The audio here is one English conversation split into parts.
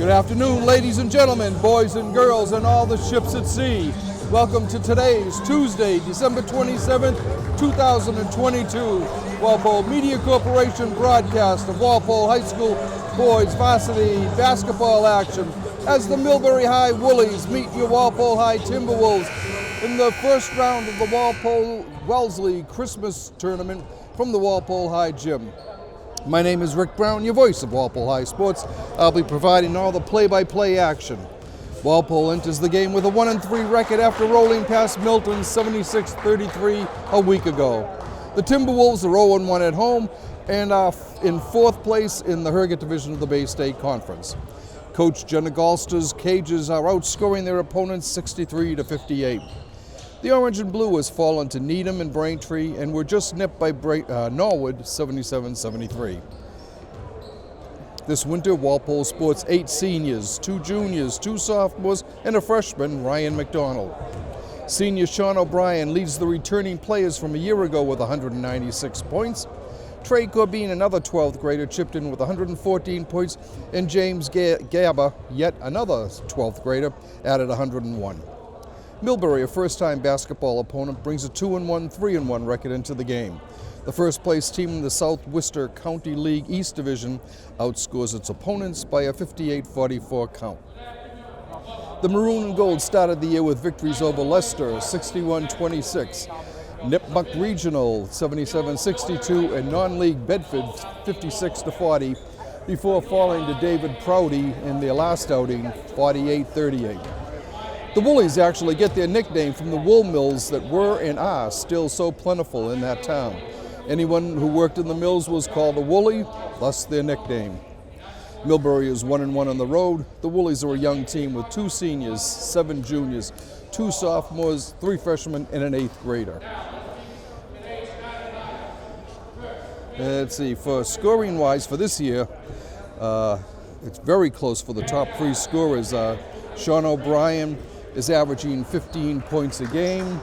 Good afternoon, ladies and gentlemen, boys and girls, and all the ships at sea. Welcome to today's Tuesday, December 27th, 2022, Walpole Media Corporation broadcast of Walpole High School boys varsity basketball action as the Milbury High Woolies meet your Walpole High Timberwolves in the first round of the Walpole Wellesley Christmas tournament from the Walpole High Gym. My name is Rick Brown, your voice of Walpole High Sports. I'll be providing all the play-by-play action. Walpole enters the game with a 1-3 record after rolling past Milton 76-33 a week ago. The Timberwolves are 0-1 at home and are in fourth place in the Herget Division of the Bay State Conference. Coach Jenna Galster's Cages are outscoring their opponents 63-58. The Orange and Blue has fallen to Needham and Braintree and were just nipped by Norwood 77-73. This winter, Walpole sports 8 seniors, 2 juniors, 2 sophomores, and a freshman, Ryan McDonald. Senior Sean O'Brien leads the returning players from a year ago with 196 points. Trey Corbin, another 12th grader, chipped in with 114 points, and James Gaba, yet another 12th grader, added 101. Milbury, a first-time basketball opponent, brings a 2-1, 3-1 record into the game. The first-place team in the South Worcester County League East Division outscores its opponents by a 58-44 count. The Maroon and Gold started the year with victories over Leicester, 61-26, Nipmuc Regional, 77-62, and non-league Bedford, 56-40, before falling to David Prouty in their last outing, 48-38. The Woolies actually get their nickname from the wool mills that were and are still so plentiful in that town. Anyone who worked in the mills was called a Wooly, thus their nickname. Milbury is 1-1 on the road. The Woolies are a young team with 2 seniors, 7 juniors, 2 sophomores, 3 freshmen, and an 8th grader. Let's see, for scoring-wise for this year, it's very close for the top 3 scorers. Sean O'Brien is averaging 15 points a game.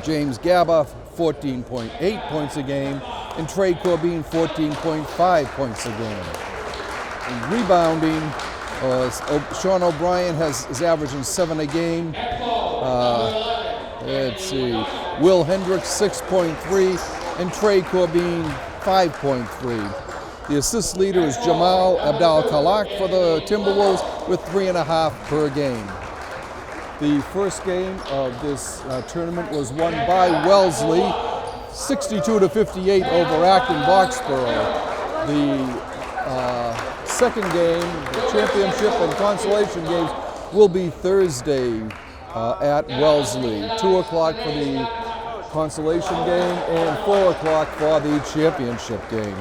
James Gaba, 14.8 points a game. And Trey Corbin, 14.5 points a game. In rebounding, Sean O'Brien is averaging 7 a game. Let's see, Will Hendricks, 6.3, and Trey Corbin, 5.3. The assist leader is Jamal Abdal-Khalak for the Timberwolves with 3.5 per game. The first game of this tournament was won by Wellesley, 62-58 over Acton Boxborough. The second game, the championship and consolation games, will be Thursday at Wellesley. 2 o'clock for the consolation game and 4 o'clock for the championship game.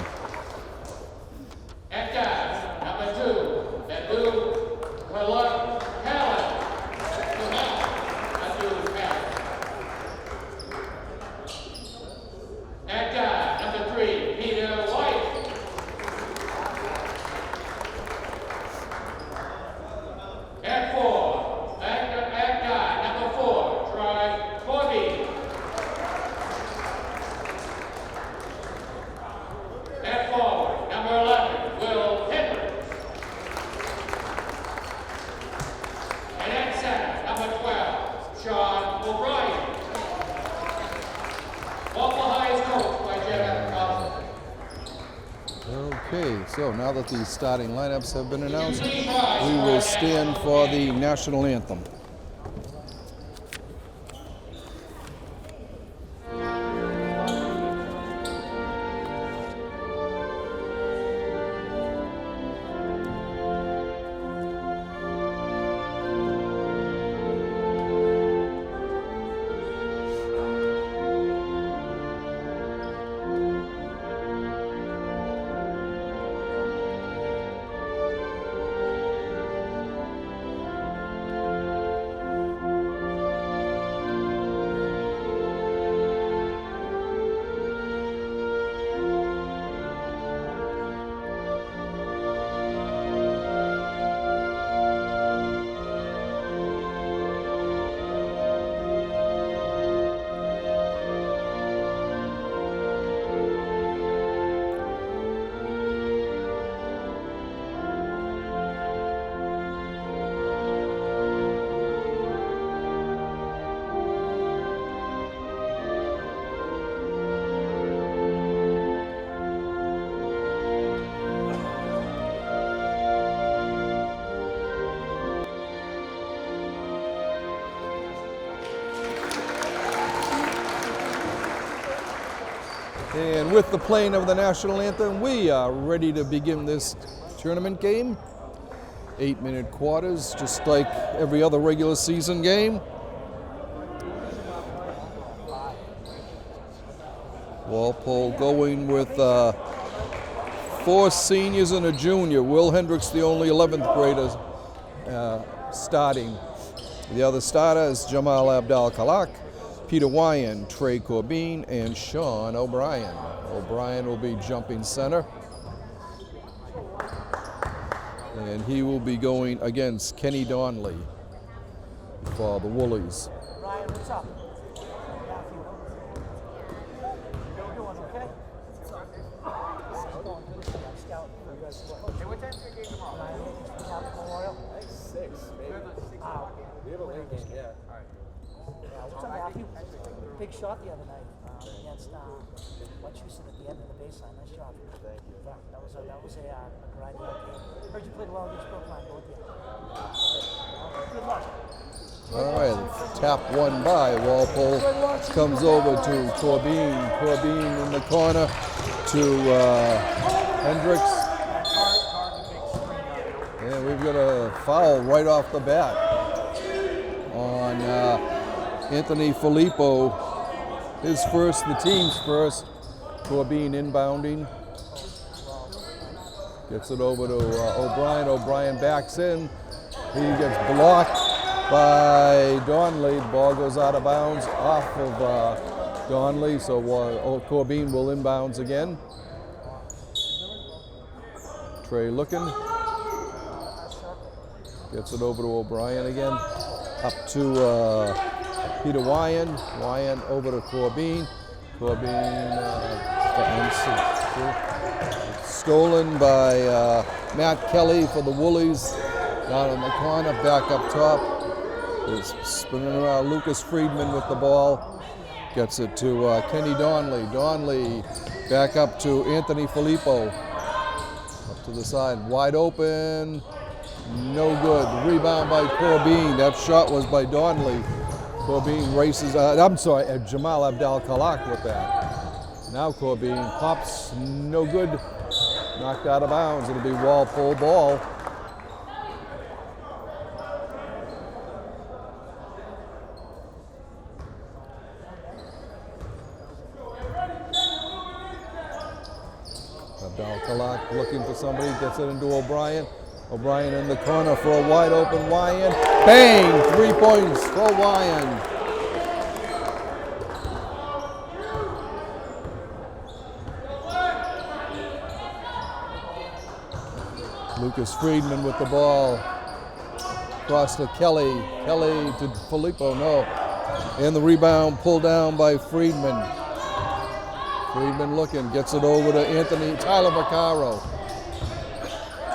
Okay, so now that the starting lineups have been announced, we will stand for the national anthem. And with the playing of the national anthem, we are ready to begin this tournament game. 8-minute quarters, just like every other regular season game. Walpole going with 4 seniors and a junior. Will Hendricks, the only 11th grader, starting. The other starters, Jamal Abdal-Kalak, Peter Wyan, Trey Corbin, and Sean O'Brien. O'Brien will be jumping center. And he will be going against Kenny Donnelly for the Woolies. Ryan, what's up? Hey, what time's your game tomorrow? 6, maybe. We have a late game, yeah. All right. Yeah, what's up, Matthew? Big shot the other night against Wachusett at the end of the baseline. Nice job. Thank you. Yeah, that was a grinding out game. Heard you played well against Brookline, both of you. Good luck. All right, tap one by Walpole. Comes over to Corbin. Corbin in the corner to Hendricks. And we've got a foul right off the bat on Anthony Filippo. His first, the team's first. Corbin inbounding. Gets it over to O'Brien. O'Brien backs in. He gets blocked by Donnelly. The ball goes out of bounds off of Donnelly, so Corbin will inbounds again. Trey looking. Gets it over to O'Brien again. Up to Peter Wyan. Wyan over to Corbin. Corbin stolen by Matt Kelly for the Woolies. Down in the corner, back up top. Is spinning around. Lucas Friedman with the ball. Gets it to Kenny Donnelly. Donnelly back up to Anthony Filippo. Up to the side, wide open. No good. Rebound by Corbin. That shot was by Donnelly. Corbin races. Jamal Abdal-Kalak with that. Now Corbin pops. No good. Knocked out of bounds. It'll be Walpole ball. Abdal-Kalak looking for somebody. Gets it into O'Brien. O'Brien in the corner for a wide open Wyan. Bang! 3 points for Wyan. Lucas Friedman with the ball. Across to Kelly. Kelly to Filippo, no. And the rebound pulled down by Friedman. Friedman looking, gets it over to Tyler Vaccaro.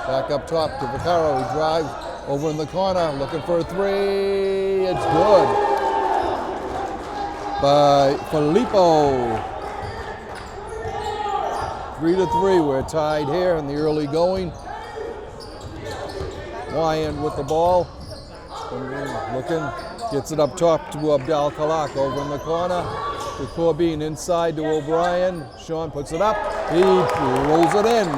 Back up top to Vaccaro. He drives over in the corner, looking for a 3. It's good by Filippo. 3-3. We're tied here in the early going. Wyan with the ball. Looking, gets it up top to Abdal-Kalak over in the corner. To Corbin inside to O'Brien. Sean puts it up. He rolls it in.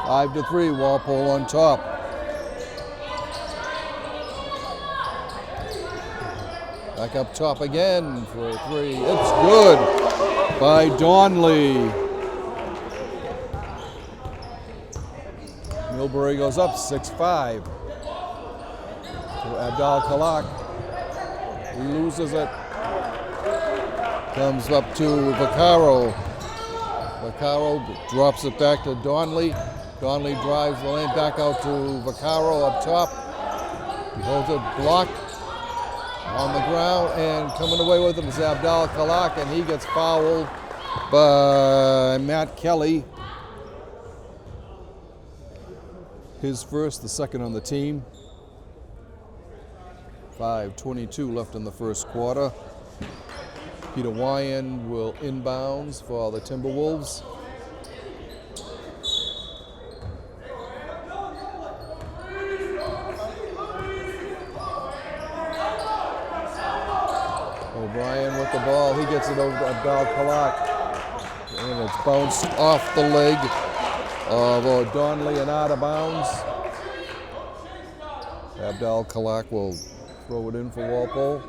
Five to 3, Walpole on top. Back up top again for a 3. It's good by Donnelly. Milbury goes up 6-5. To Abdal-Kalak. He loses it. Comes up to Vaccaro. Vaccaro drops it back to Donnelly. Donnelly drives the lane back out to Vaccaro up top. He holds it blocked on the ground, and coming away with it is Abdal-Kalak, and he gets fouled by Matt Kelly. His first, the second on the team. 5:22 left in the first quarter. Peter Wyan will inbounds for the Timberwolves. O'Brien with the ball. He gets it over to Abdal Kalak. And it's bounced off the leg of O'Donnelly and out of bounds. Abdal Kalak will throw it in for Walpole.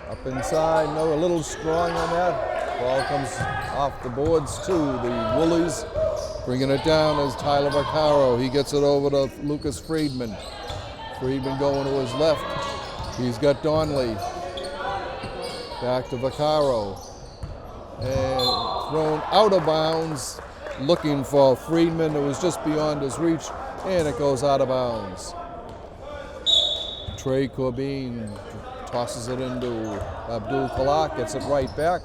Up inside, no, a little strong on that. Ball comes off the boards to the Woolies. Bringing it down is Tyler Vaccaro. He gets it over to Lucas Friedman. Friedman going to his left. He's got Donnelly. Back to Vaccaro. And thrown out of bounds. Looking for Friedman. It was just beyond his reach. And it goes out of bounds. Trey Corbin tosses it into Abdul Kalak. Gets it right back.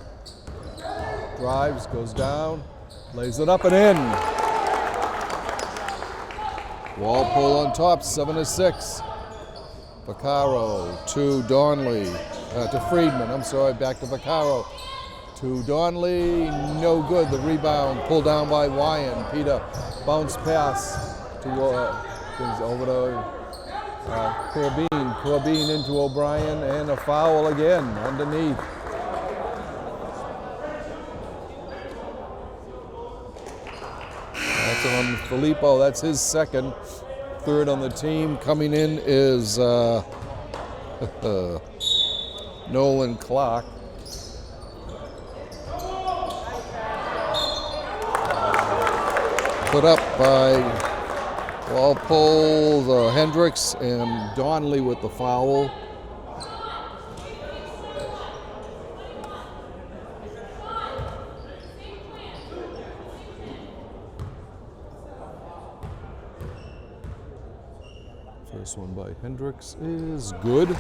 Drives, goes down. Lays it up and in. Walpole on top, 7-6. Vaccaro to Donnelly, to Friedman, I'm sorry, back to Vaccaro. To Donnelly, no good. The rebound pulled down by Wyan. Peter, bounce pass to over to Corbin. Corbin into O'Brien and a foul again underneath. That's on Filippo. That's his second. Third on the team. Coming in is Nolan Clark. Put up by Walpole, Hendricks, and Donnelly with the foul. First one by Hendricks is good.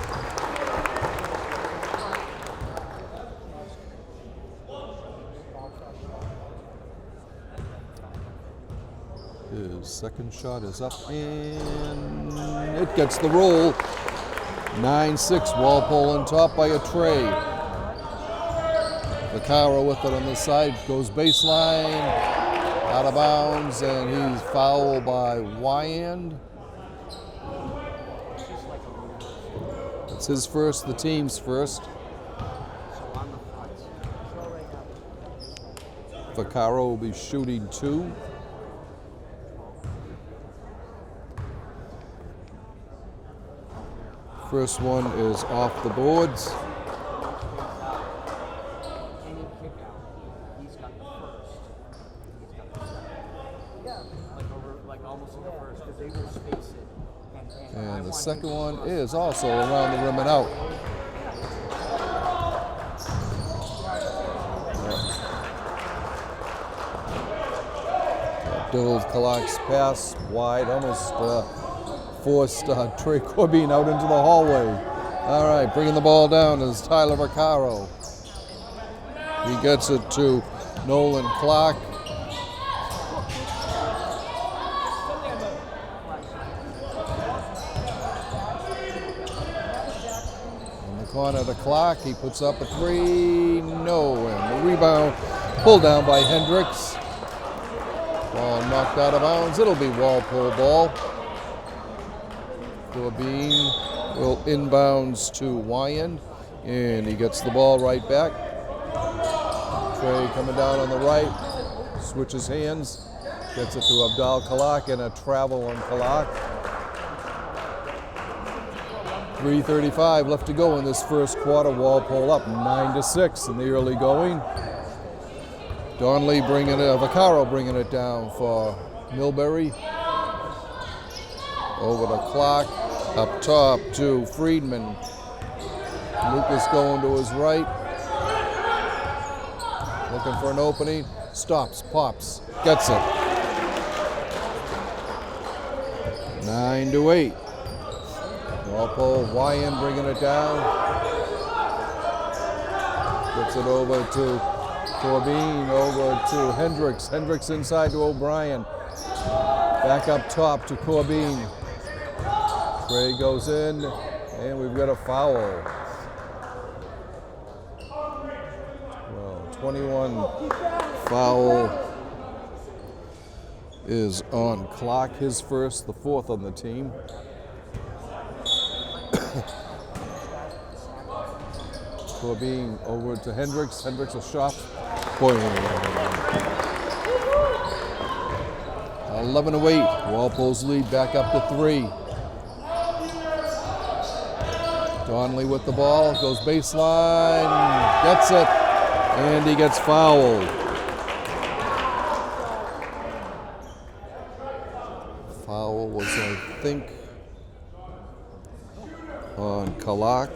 His second shot is up and it gets the roll. 9-6, Walpole on top by a Trey. Vaccaro with it on the side, goes baseline, out of bounds, and he's fouled by Wyand. It's his first, the team's first. Vaccaro will be shooting 2. First one is off the boards. Any kick out, he's got the first. He's got the second. Like almost in the first, because they will space it. And the second one is also around the rim and out. Abdul Kalak's pass wide, almost forced Trey Corbin out into the hallway. All right, bringing the ball down is Tyler Vaccaro. He gets it to Nolan Clark. In the corner to Clark, he puts up a 3, no, and the rebound pulled down by Hendricks. Ball knocked out of bounds. It'll be Walpole ball. Corbin will inbounds to Wyand, and he gets the ball right back. Trey coming down on the right, switches hands, gets it to Abdal Kalak, and a travel on Kalak. 3:35 left to go in this first quarter. Walpole up 9-6 in the early going. Donnelly Vaccaro bringing it down for Milbury. Over to Clark, up top to Friedman. Lucas going to his right. Looking for an opening. Stops, pops, gets it. 9-8. Walpole, Wyand bringing it down. Gets it over to Corbin, over to Hendricks. Hendricks inside to O'Brien. Back up top to Corbin. Trey goes in, and we've got a foul. Well, 21 foul is on clock, his first, the fourth on the team. Corbin over to Hendricks. Hendricks a shot. Boing. 11-8. Walpole's lead back up to 3. Donnelly with the ball, goes baseline, gets it, and he gets fouled. Foul was, I think, on Kalak.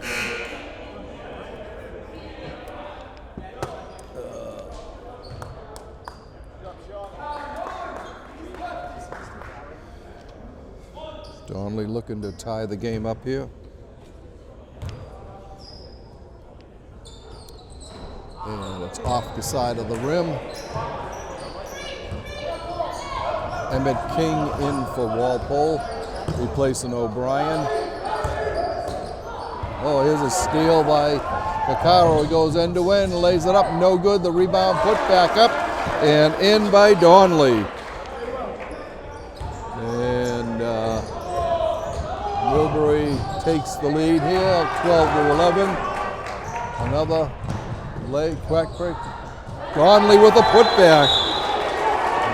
Donnelly looking to tie the game up here. And it's off the side of the rim. Emmett King in for Walpole, replacing O'Brien. Oh, here's a steal by Vaccaro. He goes end to end, lays it up, no good. The rebound put back up and in by Donnelly. And Milbury takes the lead here, 12-11. Another leg, quack break. Donnelly with a putback.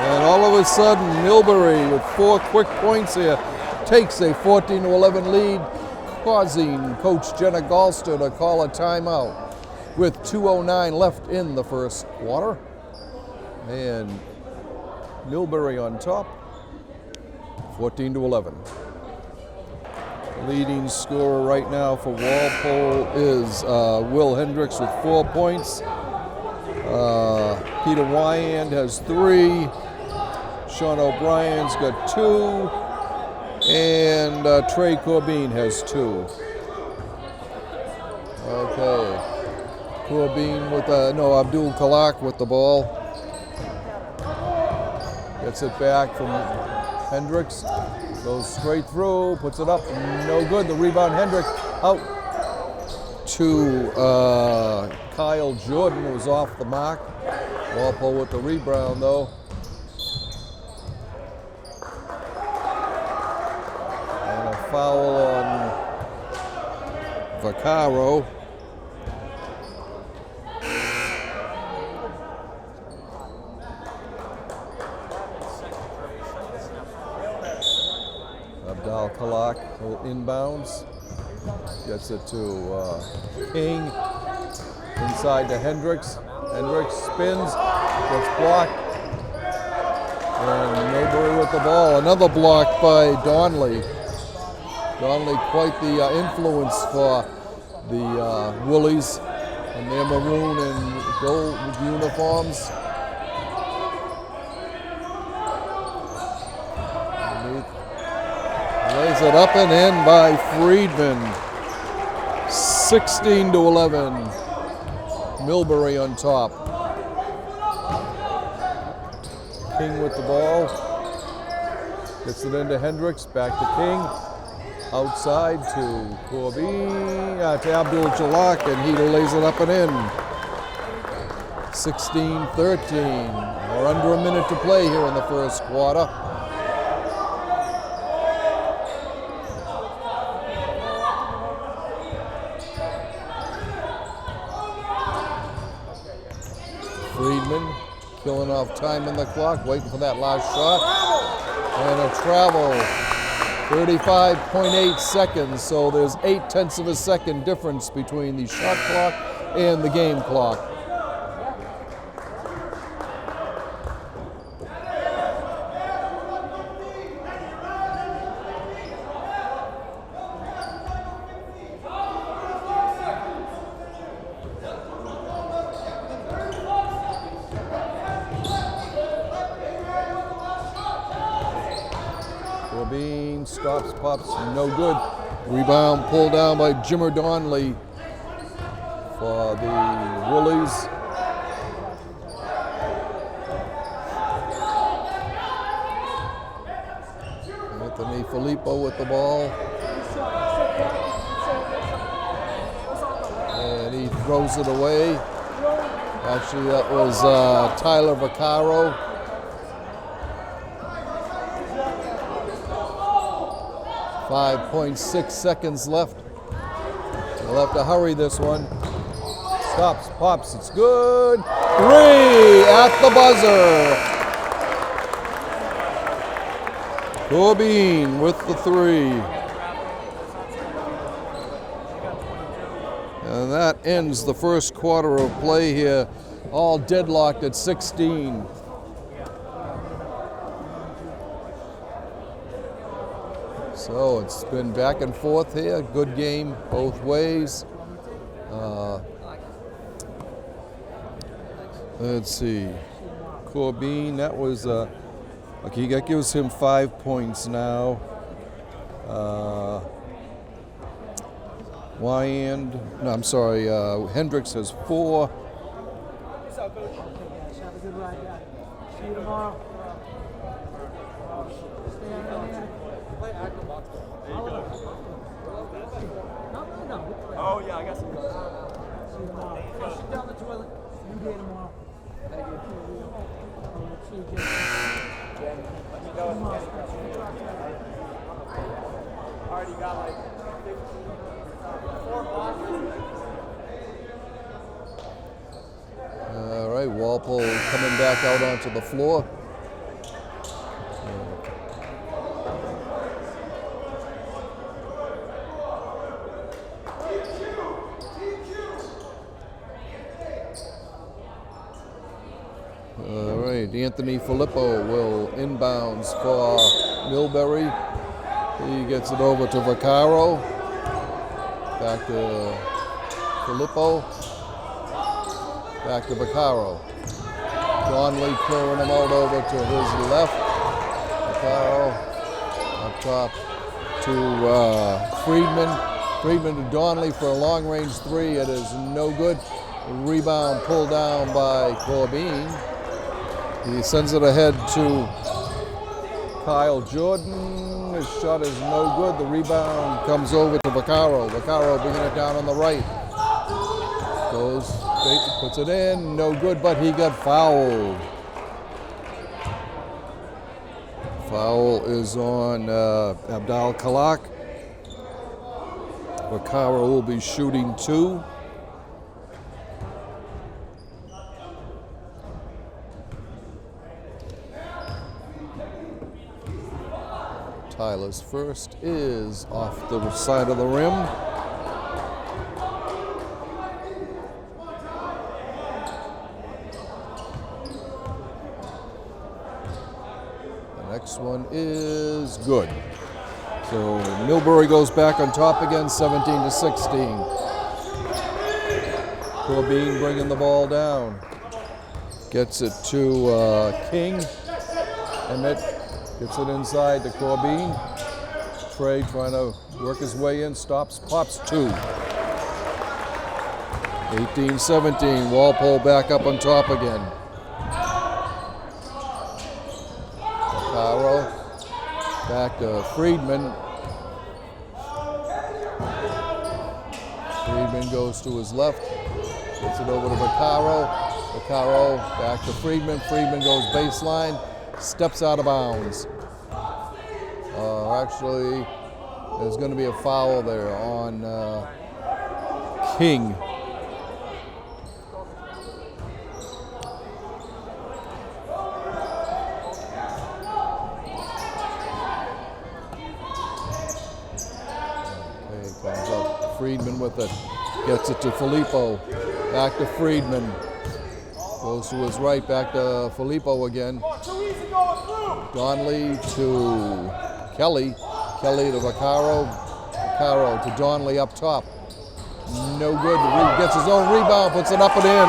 And all of a sudden, Milbury with 4 quick points here takes a 14-11 lead, causing Coach Jenna Galster to call a timeout with 2:09 left in the first quarter. And Milbury on top, 14-11. Leading scorer right now for Walpole is Will Hendricks with 4 points. Peter Wyand has 3. Sean O'Brien's got 2. And Trey Corbin has 2. Okay. Corbin with Abdul Kalak with the ball. Gets it back from Hendricks. Goes straight through, puts it up, no good. The rebound, Hendricks out to Kyle Jordan, who was off the mark. Walpole with the rebound, though. And a foul on Vaccaro. Abdal Kalak inbounds, gets it to King, inside to Hendricks. Hendricks spins, gets blocked, and Milbury with the ball. Another block by Donnelly. Donnelly quite the influence for the Woolies in their maroon and gold uniforms. Lays it up and in by Friedman. 16-11. Milbury on top. King with the ball. Gets it into Hendricks. Back to King. Outside to Corbin. To Abdul Jalak, and he lays it up and in. 16-13. We're under a minute to play here in the first quarter. Friedman killing off time in the clock, waiting for that last shot. And a travel, 35.8 seconds, so there's 0.8 of a second difference between the shot clock and the game clock. Corbin stops, pops, no good. Rebound pulled down by Jimmer Donnelly for the Woolies. Anthony Filippo with the ball. And he throws it away. Actually, that was Tyler Vaccaro. 5.6 seconds left. They'll have to hurry this one. Stops, pops, it's good. 3 at the buzzer. Corbin with the 3. And that ends the first quarter of play here, all deadlocked at 16. So it's been back and forth here. Good game both ways. Let's see. Corbin, that was okay. That gives him 5 points now. Hendricks has 4. Peace out, Coach. Okay, guys. Have a good ride back. See you tomorrow. Stay on there. Play Agro Box. No. Oh, yeah, I guess. See you tomorrow. Flush it down the toilet. New day tomorrow. Thank you. See you, Jim. Let me know if already got like 4 boxes. All right, Walpole coming back out onto the floor. All right, Anthony Filippo will inbounds for Milbury. He gets it over to Vaccaro. Back to Filippo. Back to Vaccaro. Donnelly clearing him out over to his left. Vaccaro up top to Friedman. Friedman to Donnelly for a long-range 3. It is no good. Rebound pulled down by Corbin. He sends it ahead to Kyle Jordan. His shot is no good. The rebound comes over to Vaccaro. Vaccaro bringing it down on the right. Goes, puts it in, no good, but he got fouled. Foul is on Abdal Kalak. Vaccaro will be shooting 2. Tyler's first is off the side of the rim. The next one is good. So Milbury goes back on top again, 17-16. Corbin bringing the ball down. Gets it to King. Emmett gets it inside to Corbin. Trey trying to work his way in, stops, pops 2. 18-17, Walpole back up on top again. Vaccaro, back to Friedman. Friedman goes to his left, gets it over to Vaccaro. Vaccaro back to Friedman. Friedman goes baseline. Steps out of bounds. Actually, there's going to be a foul there on King. Okay, comes up. Friedman with it. Gets it to Filippo. Back to Friedman. Goes to his right, back to Filippo again. Donnelly to Kelly. Kelly to Vaccaro. Vaccaro to Donnelly up top. No good. Gets his own rebound, puts it up and in.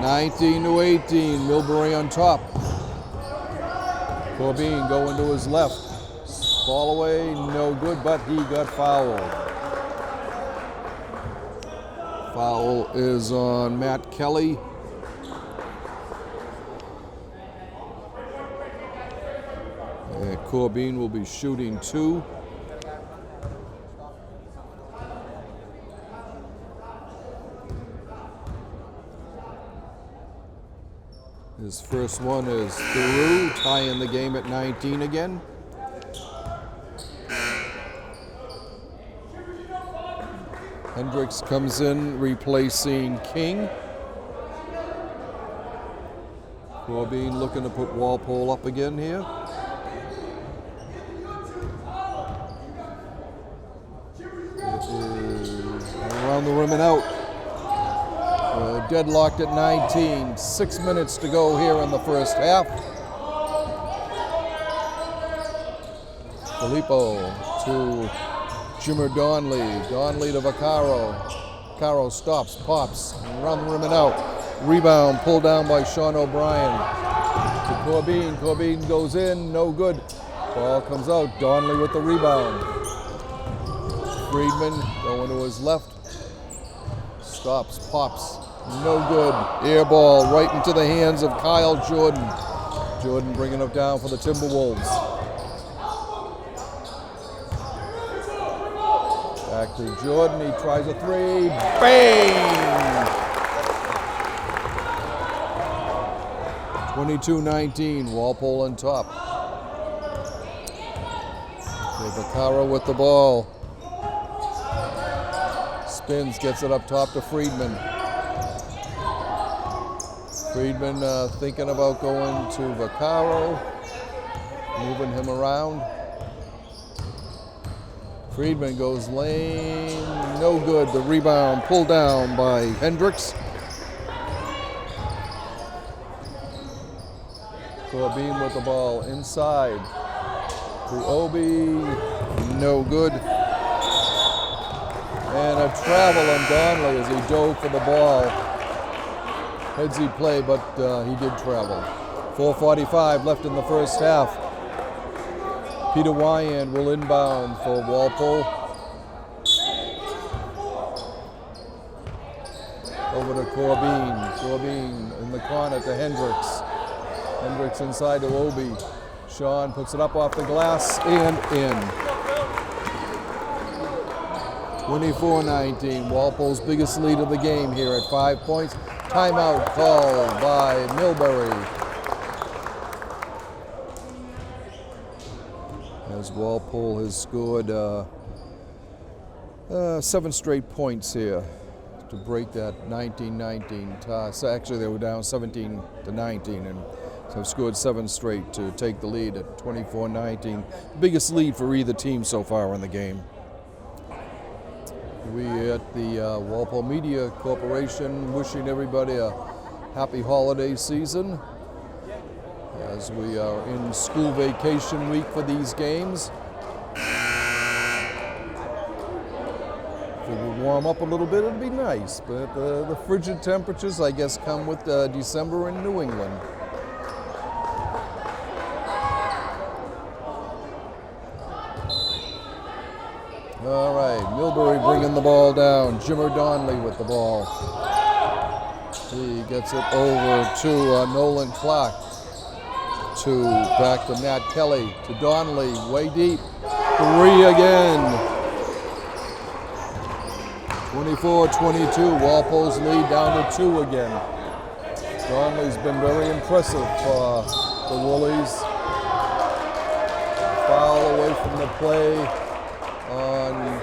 19-18. Milbury on top. Corbin going to his left. Fall away, no good, but he got fouled. Foul is on Matt Kelly. And Corbin will be shooting 2. His first one is through, tying the game at 19 again. Hendricks comes in replacing King. Corbin looking to put Walpole up again here. It is around the rim and out. Deadlocked at 19. 6 minutes to go here in the first half. Filippo to Jimmer Donnelly. Donnelly to Vaccaro. Vaccaro stops, pops, around the rim and out. Rebound pulled down by Sean O'Brien. To Corbin. Corbin goes in, no good. Ball comes out. Donnelly with the rebound. Friedman going to his left. Stops, pops. No good. Air ball right into the hands of Kyle Jordan. Jordan bringing it down for the Timberwolves. Back to Jordan. He tries a three. Bang! 22-19. Walpole on top. Okay, Vaccaro with the ball. Spins, gets it up top to Friedman. Friedman thinking about going to Vaccaro, moving him around. Friedman goes lane, no good. The rebound pulled down by Hendricks. Corbin with the ball inside. To Obi, no good. And a travel on Donnelly as he dove for the ball. Headsy play, but he did travel. 4:45 left in the first half. Peter Wyand will inbound for Walpole. Over to Corbin. Corbin in the corner to Hendricks. Hendricks inside to Obi. Sean puts it up off the glass and in. 24-19. Walpole's biggest lead of the game here at 5 points. Timeout called by Milbury. As Walpole has scored 7 straight points here to break that 19-19 tie. So actually, they were down 17-19 and have scored 7 straight to take the lead at 24-19. Biggest lead for either team so far in the game. We at the Walpole Media Corporation wishing everybody a happy holiday season as we are in school vacation week for these games. If it would warm up a little bit, it'd be nice, but the frigid temperatures, I guess, come with December in New England. All right, Milbury bringing the ball down. Jimmer Donnelly with the ball. He gets it over to Nolan Clark. Back to Matt Kelly. To Donnelly, way deep. 3 again. 24-22. Walpole's lead down to 2 again. Donnelly's been very impressive for the Woolies. Foul away from the play on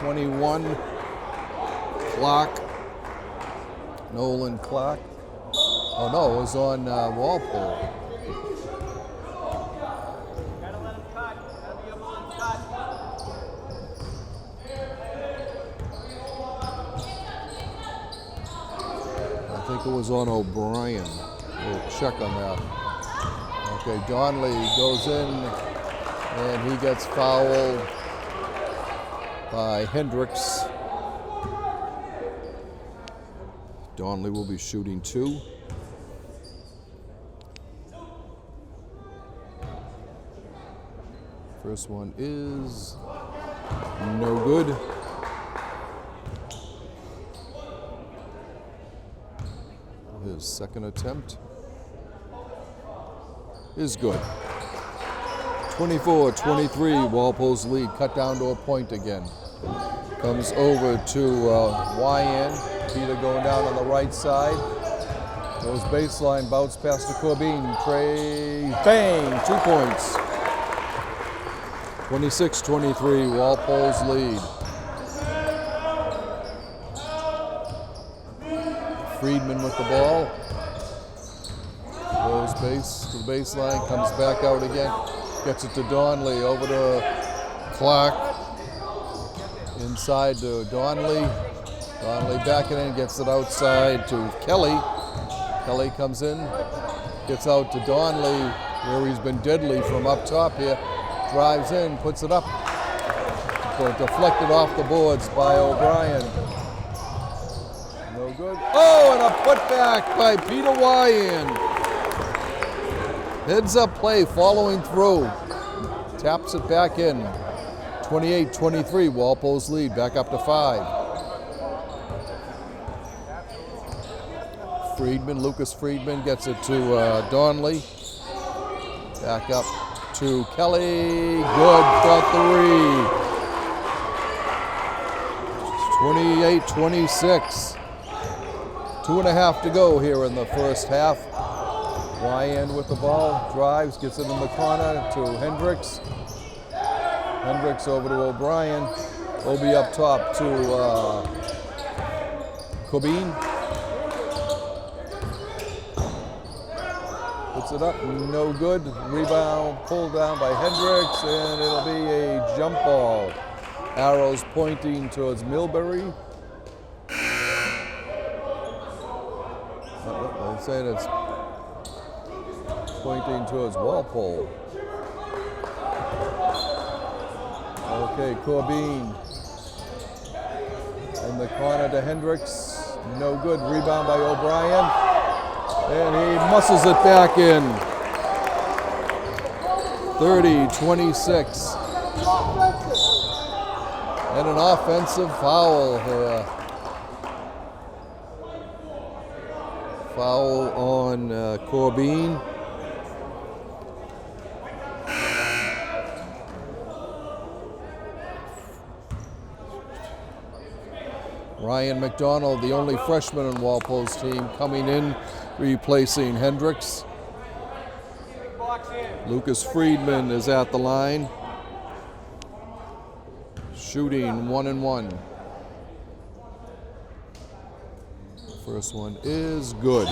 21. Clark. Nolan Clark. Oh no, it was on Walpole. I think it was on O'Brien. We'll check on that. Okay, Donnelly goes in and he gets fouled by Hendricks. Donnelly will be shooting 2. First one is no good. His second attempt is good. 24-23, Walpole's lead cut down to a point again. Comes over to Wyand. Peter going down on the right side. Goes baseline, bounce past to Corbin. Trey, bang, 2 points. 26-23, Walpole's lead. Friedman with the ball. Goes base to the baseline, comes back out again. Gets it to Donnelly, over to Clark. Inside to Donnelly. Donnelly backing in, gets it outside to Kelly. Kelly comes in, gets out to Donnelly, where he's been deadly from up top here. Drives in, puts it up. Deflected off the boards by O'Brien. No good. Oh, and a putback by Peter Wyan. Heads up play following through. Taps it back in. 28-23, Walpole's lead, back up to 5. Friedman, Lucas Friedman gets it to Donnelly. Back up to Kelly. Good for 3. 28-26. 2.5 to go here in the first half. Wyan with the ball, drives, gets it in the corner to Hendricks. Hendricks over to O'Brien. Obi up top to Corbin. Puts it up, no good. Rebound pulled down by Hendricks, and it'll be a jump ball. Arrows pointing towards Milbury. I'm saying it's pointing towards Walpole. Okay, Corbin in the corner to Hendricks. No good. Rebound by O'Brien. And he muscles it back in. 30-26. And an offensive foul. Foul on Corbin. Ryan McDonald, the only freshman on Walpole's team, coming in, replacing Hendricks. Lucas Friedman is at the line. Shooting 1-1. First one is good.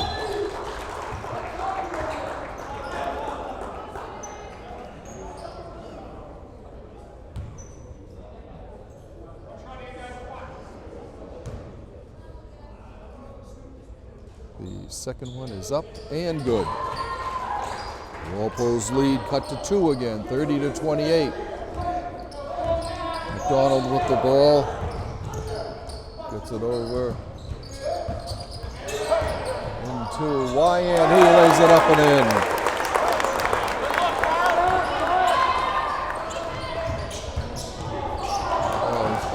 The second one is up and good. Walpole's lead cut to 2 again, 30-28. McDonald with the ball. Gets it over into Wyan. He lays it up and in.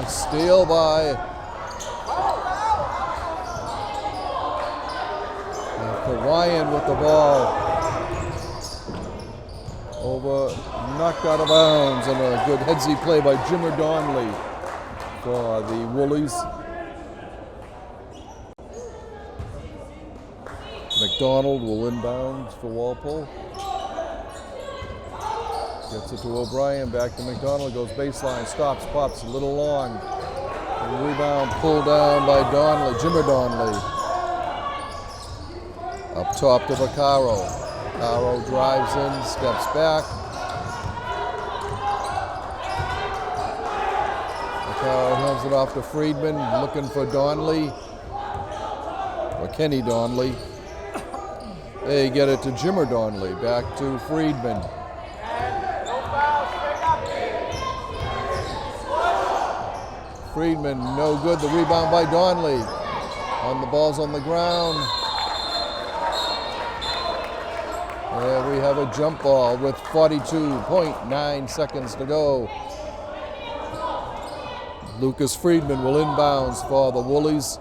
A steal by Wyan with the ball. Over, knocked out of bounds, and a good headsy play by Jimmer Donnelly for the Woolies. McDonald will inbound for Walpole. Gets it to O'Brien, back to McDonald, goes baseline, stops, pops a little long. And rebound pulled down by Donnelly, Jimmer Donnelly. Up top to Vaccaro. Vaccaro drives in, steps back. Vaccaro hands it off to Friedman, looking for Donnelly, or Kenny Donnelly. They get it to Jimmer Donnelly, back to Friedman. Friedman, no good. The rebound by Donnelly. On the ball's on the ground. And we have a jump ball with 42.9 seconds to go. Lucas Friedman will inbounds for the Woolies.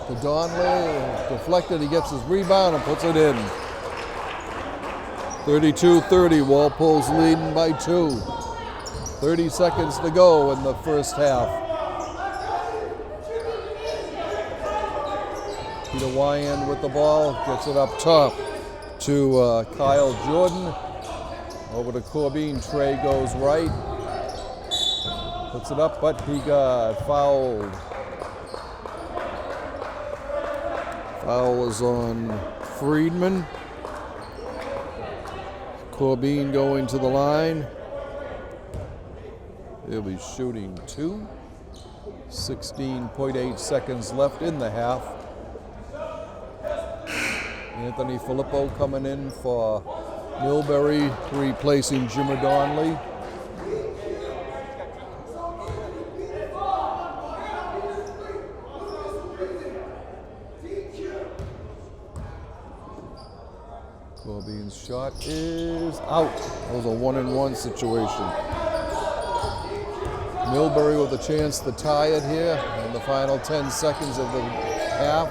to Donnelly, deflected, he gets his rebound and puts it in. 32-30, Walpole's leading by 2. 30 seconds to go in the first half. Peter Wyan with the ball, gets it up top to Kyle Jordan. Over to Corbin, Trey goes right. Puts it up, but he got fouled. Foul is on Friedman. Corbin going to the line. He'll be shooting 2. 16.8 seconds left in the half. Anthony Filippo coming in for Milbury, replacing Jimmy Donnelly. Corbin's shot is out. It was a 1-and-1 situation. Milbury with a chance to tie it here in the final 10 seconds of the half.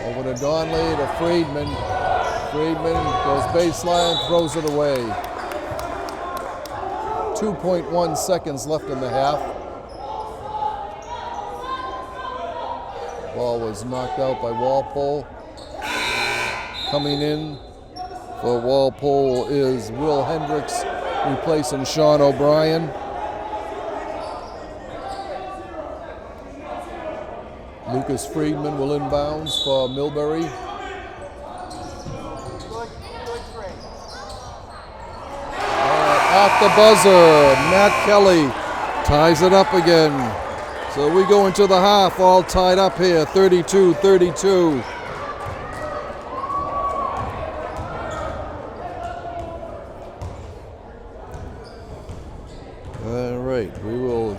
Over to Donnelly, to Friedman. Friedman goes baseline, throws it away. 2.1 seconds left in the half. Ball was knocked out by Walpole. Coming in for Walpole is Will Hendricks, replacing Sean O'Brien. Lucas Friedman will inbounds for Milbury. At the buzzer, Matt Kelly ties it up again. So we go into the half all tied up here, 32-32. All right, we will,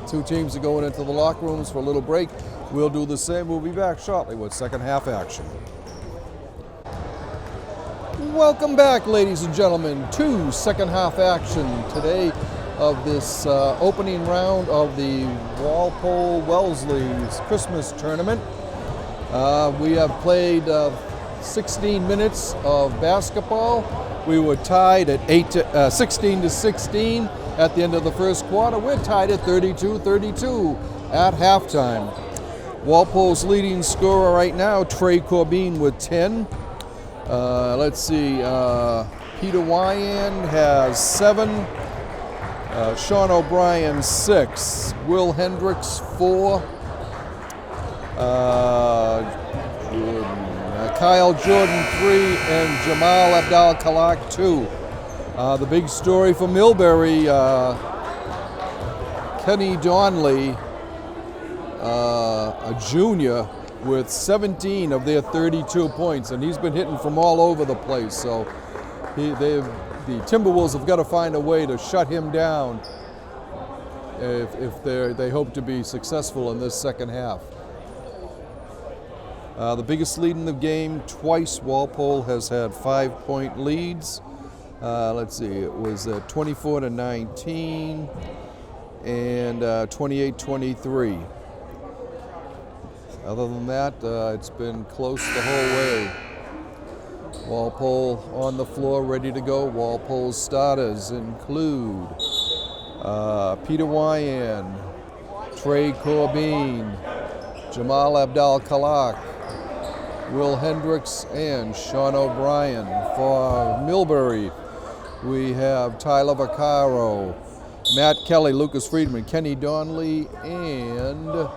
two teams are going into the locker rooms for a little break. We'll do the same. We'll be back shortly with second half action. Welcome back, ladies and gentlemen, to second half action today of this opening round of the Walpole Wellesley's Christmas tournament. We have played 16 minutes of basketball. We were tied at 16-16 at the end of the first quarter. We're tied at 32-32 at halftime. Walpole's leading scorer right now, Trey Corbin, with 10. Let's see, Peter Wyan has 7. Sean O'Brien, 6. Will Hendricks, 4. Kyle Jordan, 3. And Jamal Abdal-Kalak, 2. The big story for Milbury, Kenny Donnelly, a junior, with 17 of their 32 points, and he's been hitting from all over the place. So the Timberwolves have got to find a way to shut him down if they hope to be successful in this second half. The biggest lead in the game, twice Walpole has had 5-point leads. Let's see, it was 24-19 and 28-23. Other than that, it's been close the whole way. Walpole on the floor, ready to go. Walpole's starters include Peter Wyan, Trey Corbin, Jamal Abdal-Kalak, Will Hendricks, and Sean O'Brien. For Milbury, we have Tyler Vaccaro, Matt Kelly, Lucas Friedman, Kenny Donnelly, and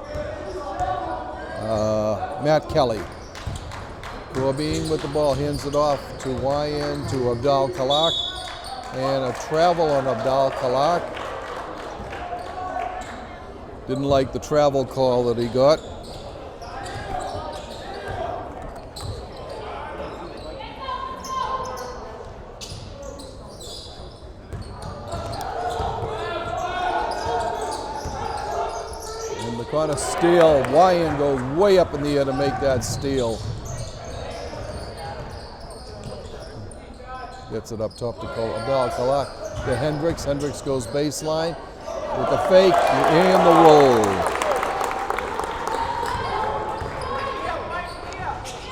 Matt Kelly. Corbin with the ball, hands it off to Wyan, to Abdal-Kalak, and a travel on Abdal-Kalak. Didn't like the travel call that he got. On a steal, Wyan goes way up in the air to make that steal. Gets it up top to Abdal-Kalak. To Hendricks. Hendricks goes baseline with the fake and the roll.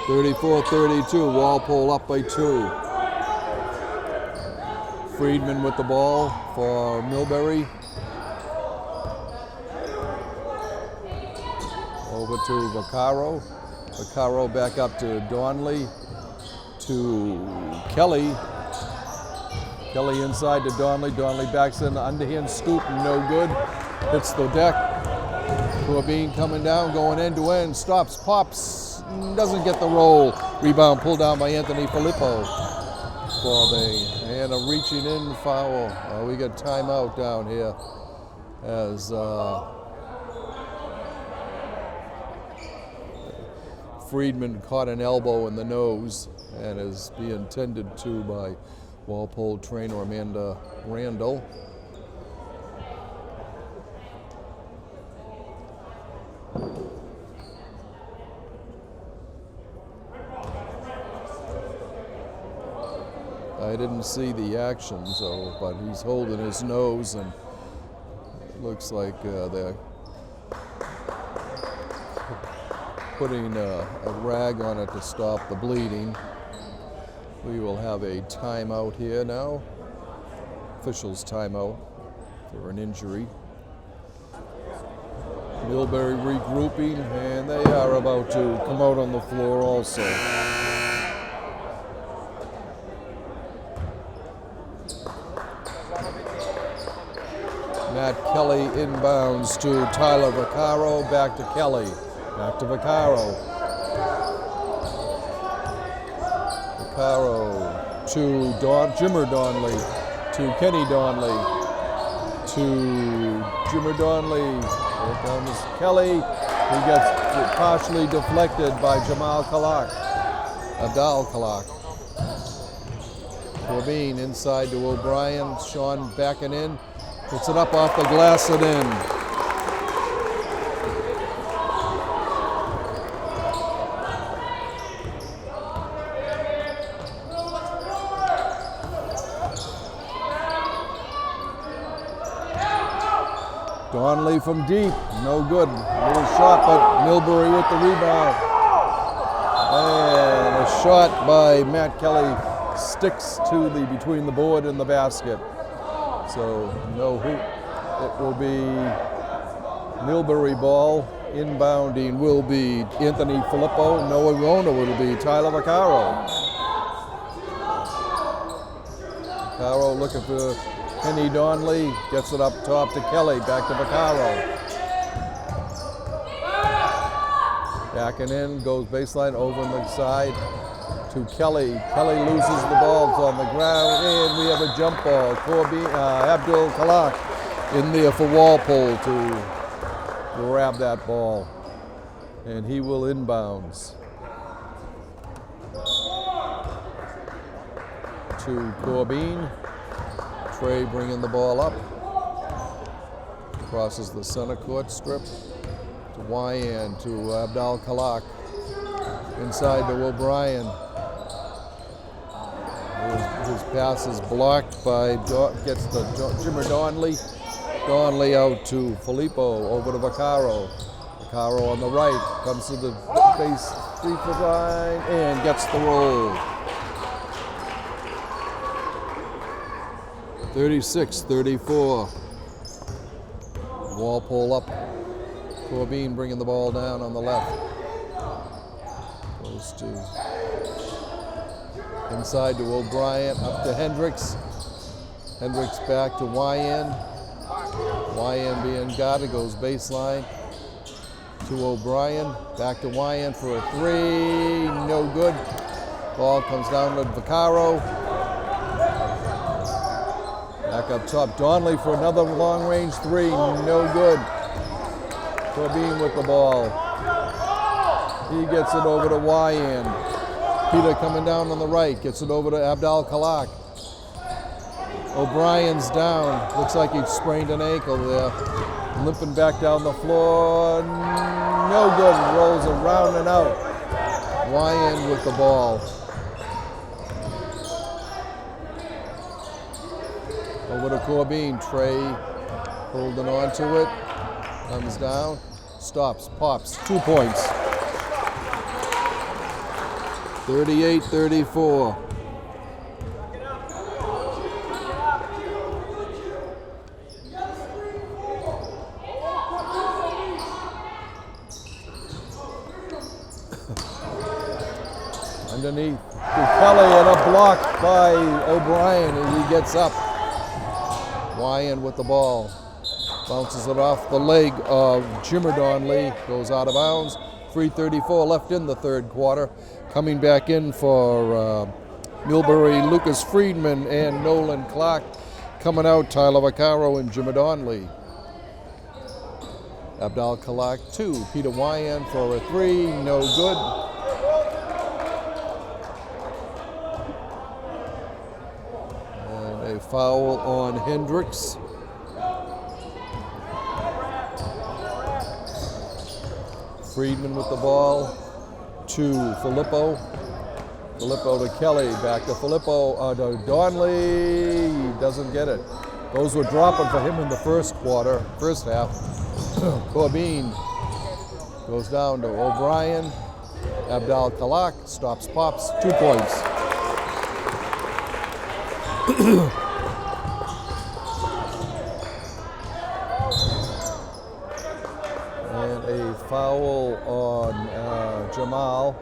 34-32, Walpole up by 2. Friedman with the ball for Milbury. Over to Vaccaro. Vaccaro back up to Donnelly. To Kelly. Kelly inside to Donnelly. Donnelly backs in, underhand scoop, no good. Hits the deck. Corbin coming down, going end to end, stops, pops, doesn't get the roll. Rebound pulled down by Anthony Filippo. And a reaching in foul. We got timeout down here as Friedman caught an elbow in the nose and is being tended to by Walpole trainer Amanda Randall. I didn't see the action, so but he's holding his nose, and it looks like they're putting a rag on it to stop the bleeding. We will have a timeout here now. Officials timeout for an injury. Milbury regrouping, and they are about to come out on the floor also. Matt Kelly inbounds to Tyler Vaccaro, back to Kelly, back to Vaccaro. Vaccaro to Jimmer Donnelly, to Kenny Donnelly, to Jimmer Donnelly. Here comes Kelly. He gets partially deflected by Abdal Kalak. Corbin inside to O'Brien. Sean backing in. Puts it up off the glass and in. Donnelly from deep, no good. Little shot, but Milbury with the rebound. And a shot by Matt Kelly sticks to between the board and the basket. So no hoop. It will be Milbury ball. Inbounding will be Anthony Filippo. No, it won't. It will be Tyler Vaccaro. Vaccaro looking for Kenny Donnelly. Gets it up top to Kelly. Back to Vaccaro. Backing in, goes baseline over on the side to Kelly. Kelly loses the ball, it's on the ground, and we have a jump ball. Abdul Kalak in there for Walpole to grab that ball, and he will inbounds to Corbin. Trey bringing the ball up, crosses the center court strip to Wyan, to Abdal Kalak, inside to O'Brien. His pass is blocked by, gets the Jimmer Donnelly. Donnelly out to Filippo, over to Vaccaro. Vaccaro on the right, comes to the base 3-foot line and gets the roll. 36-34. Walpole up. Corbin bringing the ball down on the left. Goes to inside to O'Brien, up to Hendricks. Hendricks back to Wyan. Wyan being guarded, goes baseline to O'Brien. Back to Wyan for a three, no good. Ball comes down to Vaccaro. Back up top, Donnelly for another long-range three, no good. Corbin with the ball. He gets it over to Wyan. Peter coming down on the right, gets it over to Abdal Kalak. O'Brien's down, looks like he sprained an ankle there. Limping back down the floor, no good, rolls around and out. Wyan with the ball. Over to Corbin, Trey holding on to it, comes down, stops, pops, 2 points. 38-34. Underneath to Kelly and a block by O'Brien as he gets up. Wyan with the ball. Bounces it off the leg of Jimmer Donnelly. Goes out of bounds. 3:34 left in the third quarter. Coming back in for Milbury, Lucas Friedman and Nolan Clark. Coming out, Tyler Vaccaro and Jimmer Donnelly. Abdal Kalak 2. Peter Wyan for a 3. No good. And a foul on Hendricks. Friedman with the ball to Filippo. Filippo to Kelly, back to Filippo, to Donnelly, he doesn't get it. Those were dropping for him in the first half. Corbin goes down to O'Brien. Abdal Kalak stops pops, 2 points. And a foul on Jamal.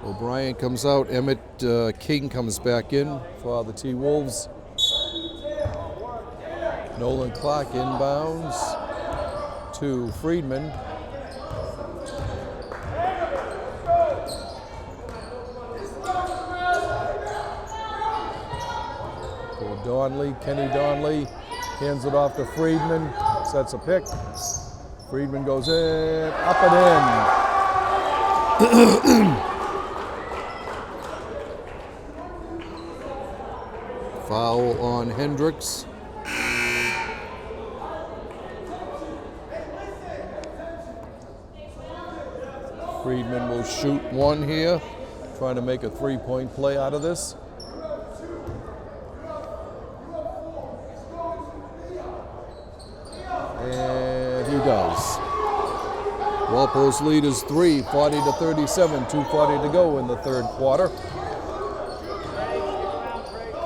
O'Brien comes out. Emmett King comes back in for the T-Wolves. Nolan Clark inbounds to Friedman. Donnelly, Kenny Donnelly hands it off to Friedman, sets a pick. Friedman goes in, up and in. Foul on Hendricks. Friedman will shoot one here, trying to make a 3-point play out of this. And he does. Walpole's lead is 3, 40-37, 2:40 to go in the third quarter.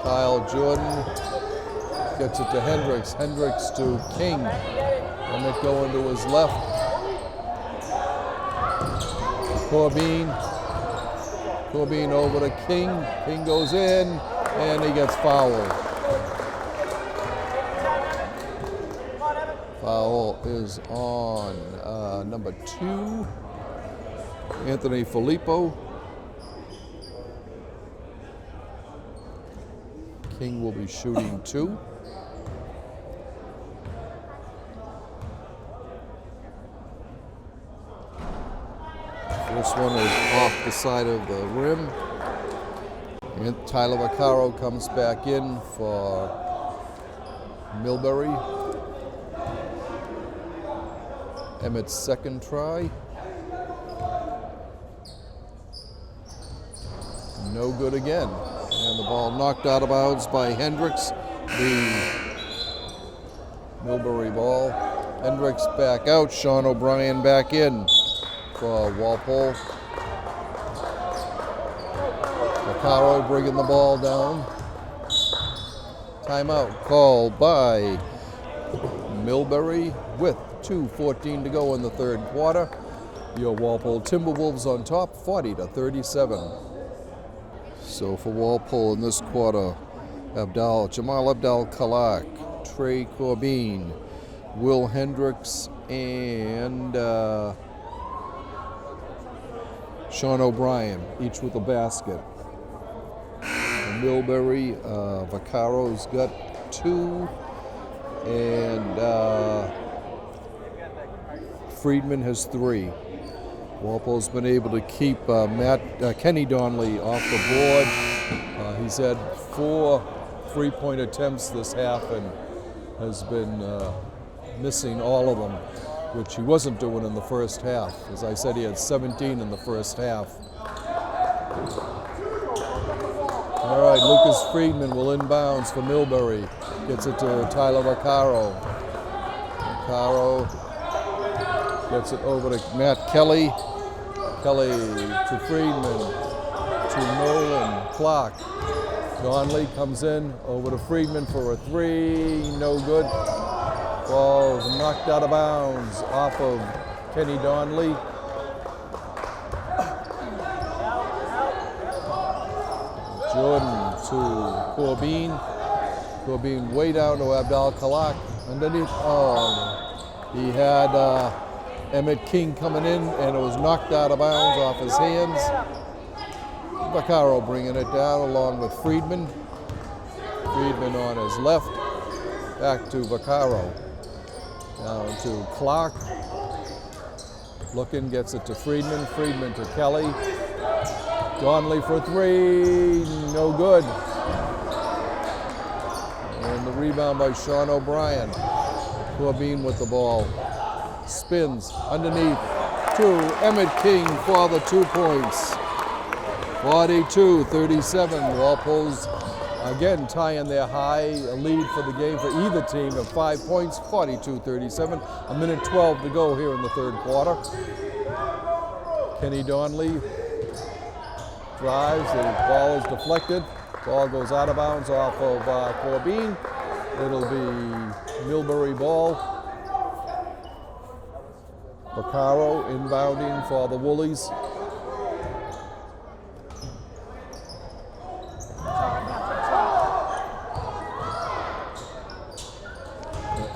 Kyle Jordan gets it to Hendricks. Hendricks to King. Emmett going to his left. Corbin over to King. King goes in, and he gets fouled. Foul is on number 2, Anthony Filippo. King will be shooting 2. First one is off the side of the rim. And Tyler Vaccaro comes back in for Milbury. Emmett's second try. No good again. And the ball knocked out of bounds by Hendricks. The Milbury ball. Hendricks back out. Sean O'Brien back in for Walpole. Vaccaro bringing the ball down. Timeout called by Milbury with 2:14 to go in the third quarter. Your Walpole Timberwolves on top, 40-37. So for Walpole in this quarter, Jamal Abdal Kalak, Trey Corbin, Will Hendricks, and Sean O'Brien, each with a basket. Milbury, Vaccaro's got 2, and Friedman has 3. Walpole's been able to keep Kenny Donnelly off the board. He's had 4 3-point attempts this half and has been missing all of them, which he wasn't doing in the first half. As I said, he had 17 in the first half. All right, Lucas Friedman will inbounds for Milbury. Gets it to Tyler Vaccaro. Vaccaro Gets it over to Matt Kelly. Kelly to Friedman, to Nolan, Clark. Donley comes in, over to Friedman for a three, no good. Ball's knocked out of bounds off of Kenny Donley. Jordan to Corbin. Corbin way down to Abdal Kalak. Underneath, he had Emmett King coming in, and it was knocked out of bounds off his hands. Vaccaro bringing it down along with Friedman. Friedman on his left. Back to Vaccaro. Down to Clark. Looking, gets it to Friedman. Friedman to Kelly. Donley for three, no good. And the rebound by Sean O'Brien. Corbin with the ball. Spins underneath to Emmett King for the 2 points. 42-37. Walpole's again tying their high lead for the game for either team of 5 points. 42-37. A minute 12 to go here in the third quarter. Kenny Donley drives, the ball is deflected. Ball goes out of bounds off of Corbin. It'll be Milbury ball. Vaccaro inbounding for the Woolies.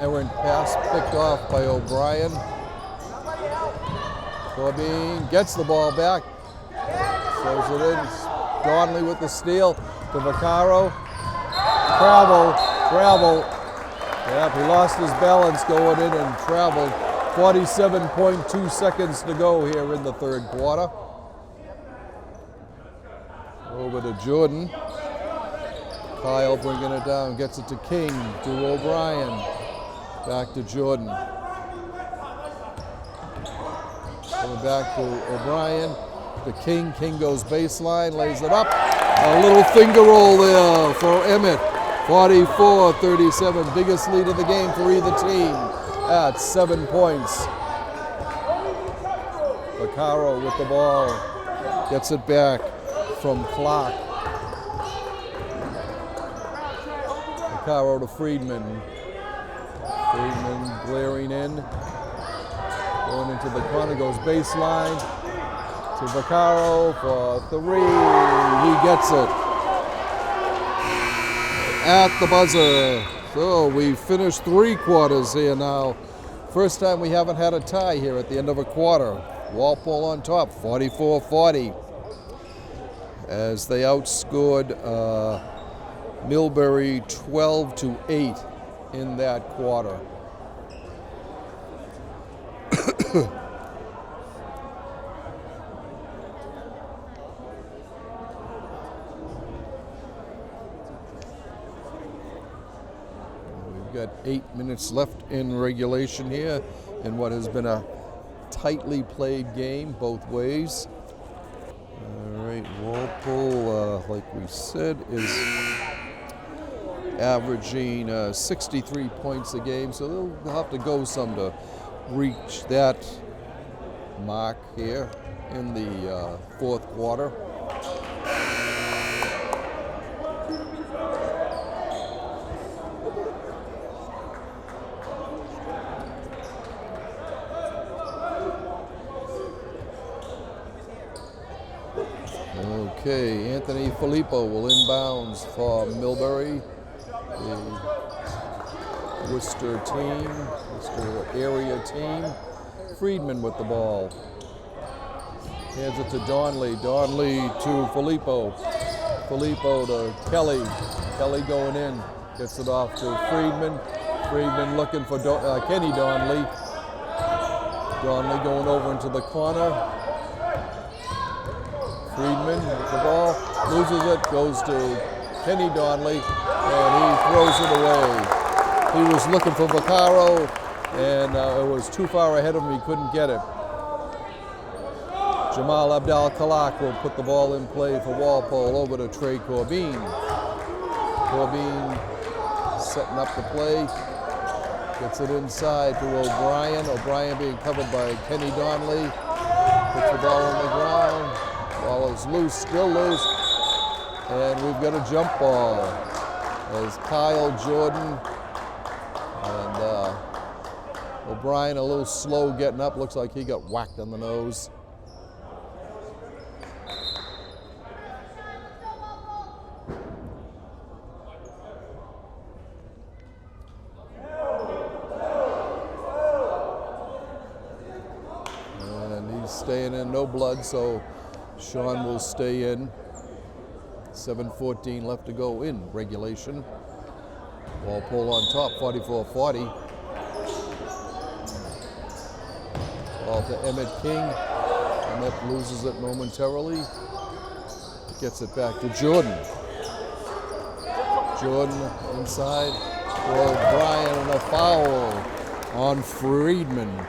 Errant pass picked off by O'Brien. Corbin gets the ball back. Throws it in. Donley with the steal to Vaccaro. Travel. Yep, he lost his balance going in and traveled. 47.2 seconds to go here in the third quarter. Over to Jordan. Kyle bringing it down, gets it to King, to O'Brien. Back to Jordan. Going back to O'Brien. To King. King goes baseline, lays it up. A little finger roll there for Emmett. 44-37, biggest lead of the game for either team at 7 points. Vaccaro with the ball. Gets it back from Clark. Vaccaro to Friedman. Friedman glaring in. Going into the corner, goes baseline. To Vaccaro for three. He gets it at the buzzer. So we finished 3 quarters here now. First time we haven't had a tie here at the end of a quarter. Walpole on top, 44-40, as they outscored Milbury 12-8 in that quarter. We've got 8 minutes left in regulation here in what has been a tightly played game both ways. All right, Walpole, like we said, is averaging 63 points a game, so they'll have to go some to reach that mark here in the fourth quarter. Okay, Anthony Filippo will inbounds for Milbury, the Worcester team, Worcester area team. Friedman with the ball. Hands it to Donley. Donley to Filippo. Filippo to Kelly. Kelly going in. Gets it off to Friedman. Friedman looking for Kenny Donley. Donley going over into the corner. Friedman with the ball, loses it, goes to Kenny Donley, and he throws it away. He was looking for Vaccaro, and it was too far ahead of him, he couldn't get it. Jamal Abdal Kalak will put the ball in play for Walpole over to Trey Corbin. Corbin setting up the play. Gets it inside to O'Brien. O'Brien being covered by Kenny Donnelly. Puts the ball on the ground. Ball is loose, still loose. And we've got a jump ball as Kyle Jordan and O'Brien a little slow getting up. Looks like he got whacked on the nose. And he's staying in, no blood, so Sean will stay in. 7:14 left to go in regulation. Walpole on top, 44-40. Ball to Emmett King. Emmett loses it momentarily. Gets it back to Jordan. Jordan inside for O'Brien and a foul on Friedman.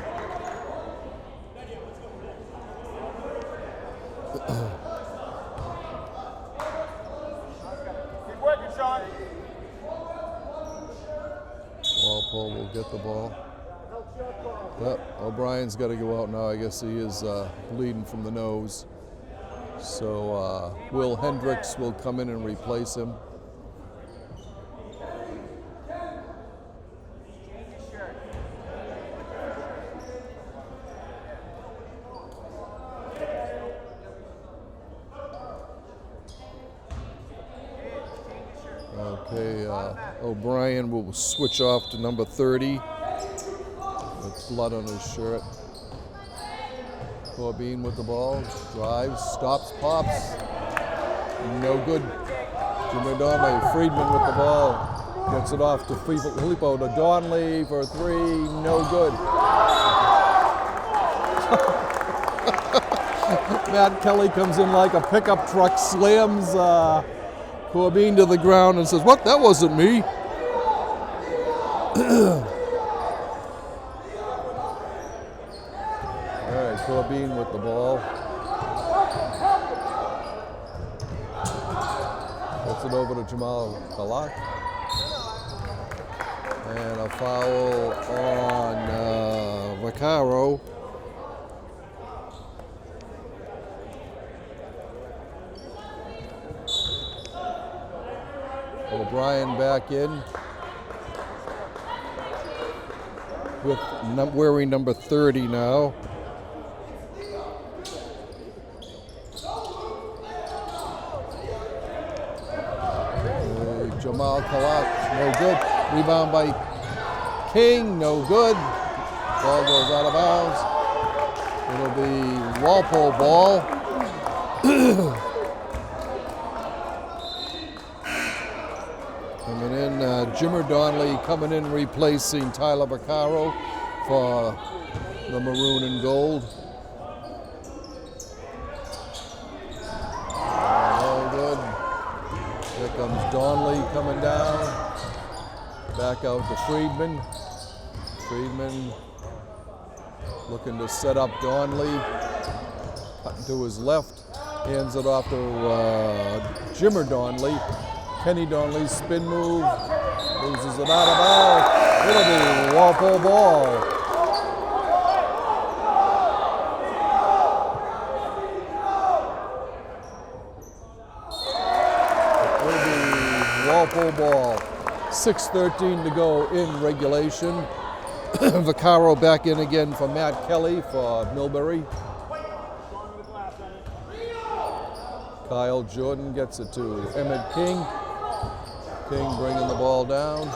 Walpole will get the ball. Yep, O'Brien's got to go out now. I guess he is bleeding from the nose. So Will Hendricks will come in and replace him. Okay, O'Brien will switch off to number 30 with blood on his shirt. Corbin with the ball, drives, stops, pops. No good. Jimmy Donnelly, Friedman with the ball. Gets it off to Filippo to Donnelly for three, no good. Matt Kelly comes in like a pickup truck, slams Corbin to the ground and says, "What? That wasn't me." All right, Corbin with the ball. Gets it over to Jamal Kalak. And a foul on Vaccaro. O'Brien back in with wearing number 30 now. Jamal Kalak, no good. Rebound by King, no good. Ball goes out of bounds. It'll be Walpole ball. Coming in, Jimmer Donnelly coming in replacing Tyler Vaccaro for the maroon and gold. No good. Here comes Donnelly coming down. Back out to Friedman. Friedman looking to set up Donnelly. Cutting to his left. Hands it off to Jimmer Donnelly. Kenny Donnelly's spin move, loses it out of bounds. It'll be Walpole ball. It'll be Walpole ball. 6:13 to go in regulation. Vaccaro back in again for Matt Kelly for Milbury. Kyle Jordan gets it to Emmett King. King bringing the ball down.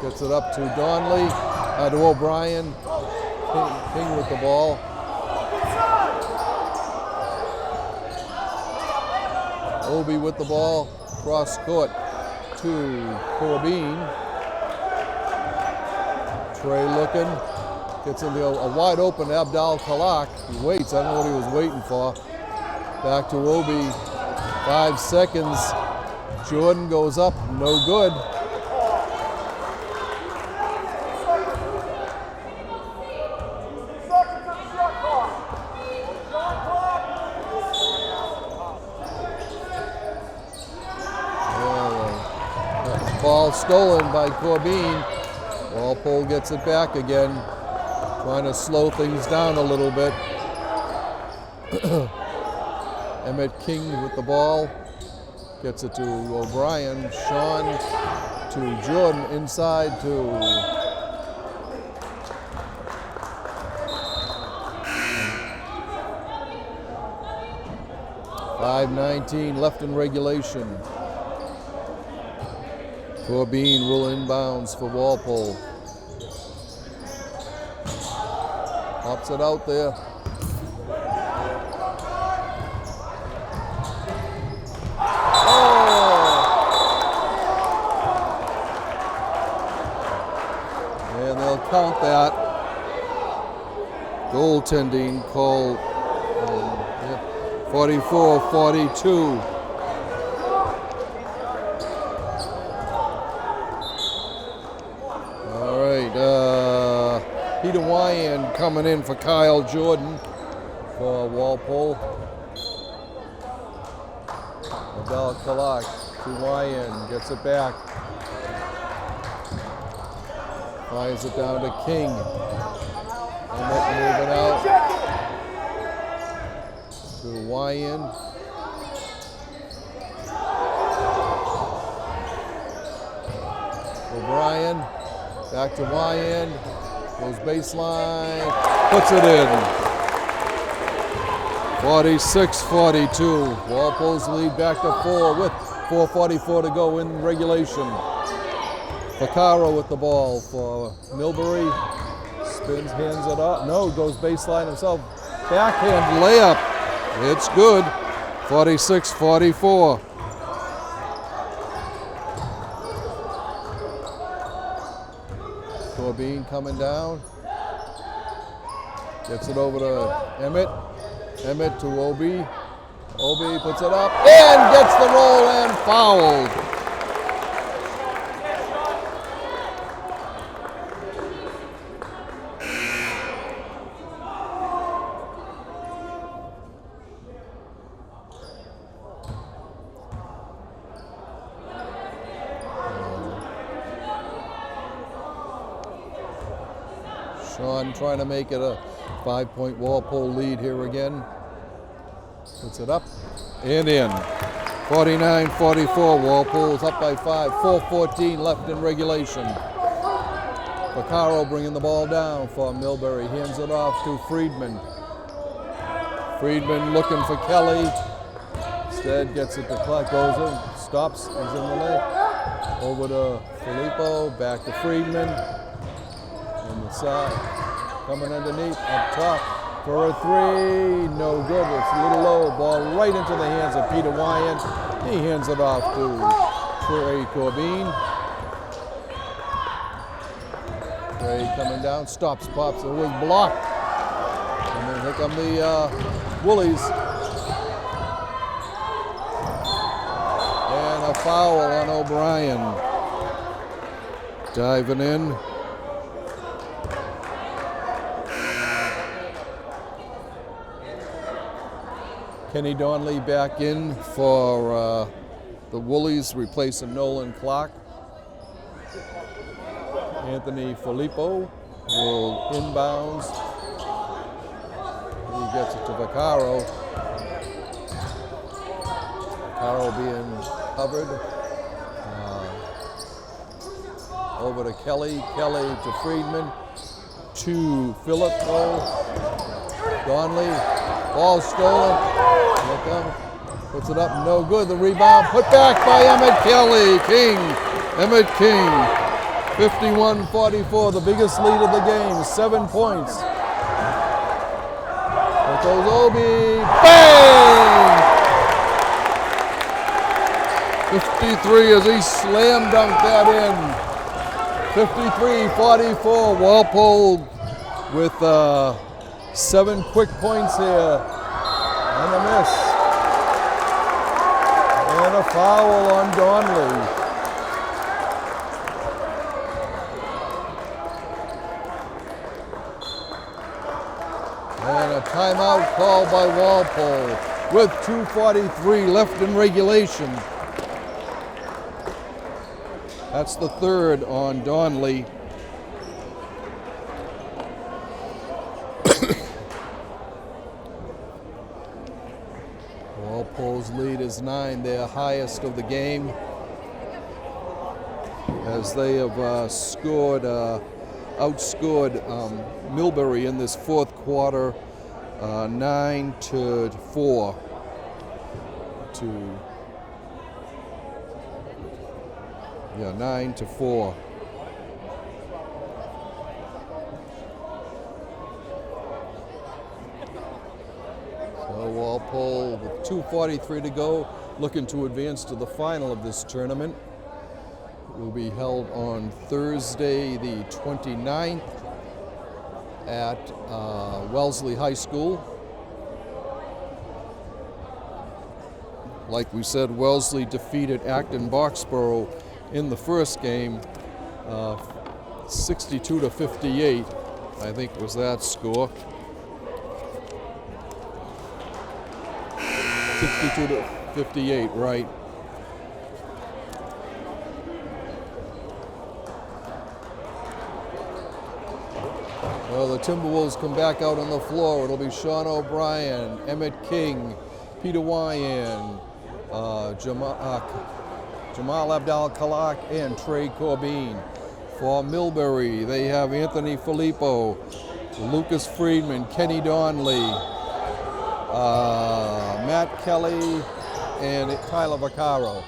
Gets it up to Donnelly, to O'Brien. King with the ball. Obi with the ball. Cross court to Corbin. Trey looking. Gets into a wide open Abdal Kalak. He waits. I don't know what he was waiting for. Back to Obi. 5 seconds. Jordan goes up, no good. Ball stolen by Corbin. Walpole gets it back again, trying to slow things down a little bit. Emmett King with the ball, gets it to O'Brien. Sean to Jordan, inside to 5:19 left in regulation. Corbin will inbounds for Walpole. Pops it out there. And they'll count that. Goaltending call 44-42. All right, Peter Wyan coming in for Kyle Jordan for Walpole. Abel Kalak to Wyan, gets it back. Fires it down to King. And moving out to Wyan. O'Brien, back to Wyan. Goes baseline, puts it in. 46-42. Walpole's lead back to 4 with 4:44 to go in regulation. Vaccaro with the ball for Milbury. Spins, hands it up. No, goes baseline himself. Backhand layup. It's good. 46-44. Corbin coming down. Gets it over to Emmett. Emmett to Obi. Obi puts it up and gets the roll and fouled. Sean trying to make it a 5-point Walpole lead here again. Puts it up and in. 49-44. Walpole's up by 5. 4:14 left in regulation. Vaccaro bringing the ball down for Milbury. Hands it off to Friedman. Friedman looking for Kelly. Instead gets it to Clark. Goes in. Stops. Is in the lane. Over to Filippo. Back to Friedman. On the side, coming underneath, up top for a 3, no good. It's a little low, ball right into the hands of Peter Wyan. He hands it off to Trey Corbin. Trey coming down, stops, pops, it was blocked. And then here come the Woolies. And a foul on O'Brien. Diving in. Kenny Donnelly back in for the Woolies, replacing Nolan Clark. Anthony Filippo will inbounds. He gets it to Vaccaro. Vaccaro being covered. Over to Kelly. Kelly to Friedman. To Filippo. Donnelly. Ball stolen. Puts it up, no good. The rebound put back by Emmett Kelly. King. Emmett King. 51-44, the biggest lead of the game. 7 points. There goes Obi. Bang! 53 as he slam dunked that in. 53-44. Walpole with 7 quick points here. And a miss. And a foul on Donnelly. And a timeout called by Walpole with 2:43 left in regulation. That's the third on Donnelly. Walpole's lead is 9, their highest of the game, as they have outscored Milbury in this fourth quarter 9-4 9-4. So Walpole with 2:43 to go, looking to advance to the final of this tournament. It will be held on Thursday the 29th at Wellesley High School. Like we said, Wellesley defeated Acton Boxborough in the first game, 62-58, I think was that score. 62-58, right. Well, the Timberwolves come back out on the floor. It'll be Sean O'Brien, Emmett King, Peter Wyan, Jamal Abdal-Khalak, and Trey Corbin. For Milbury, they have Anthony Filippo, Lucas Friedman, Kenny Donnelly, Matt Kelly, and Tyler Vaccaro.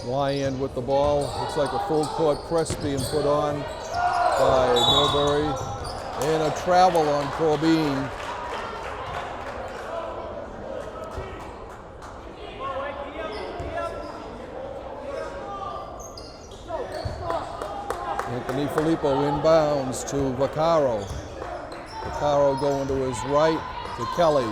Wyan with the ball. Looks like a full court press being put on by Milbury. And a travel on Corbin. Anthony Filippo inbounds to Vaccaro. Vaccaro going to his right to Kelly.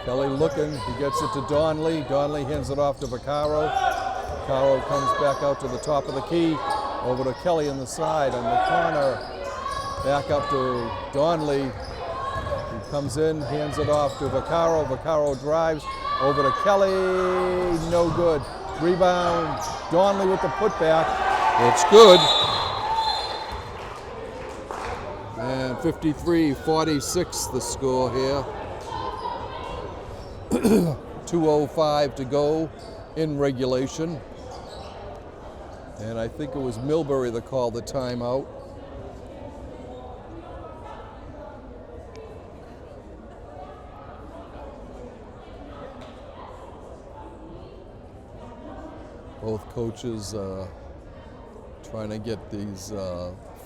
Kelly looking, he gets it to Donnelly. Donnelly hands it off to Vaccaro. Vaccaro comes back out to the top of the key. Over to Kelly on the side, on the corner. Back up to Donnelly. He comes in, hands it off to Vaccaro. Vaccaro drives over to Kelly. No good. Rebound. Donnelly with the putback. It's good. And 53-46 the score here. 2:05 to go in regulation. And I think it was Milbury that called the timeout. Both coaches trying to get these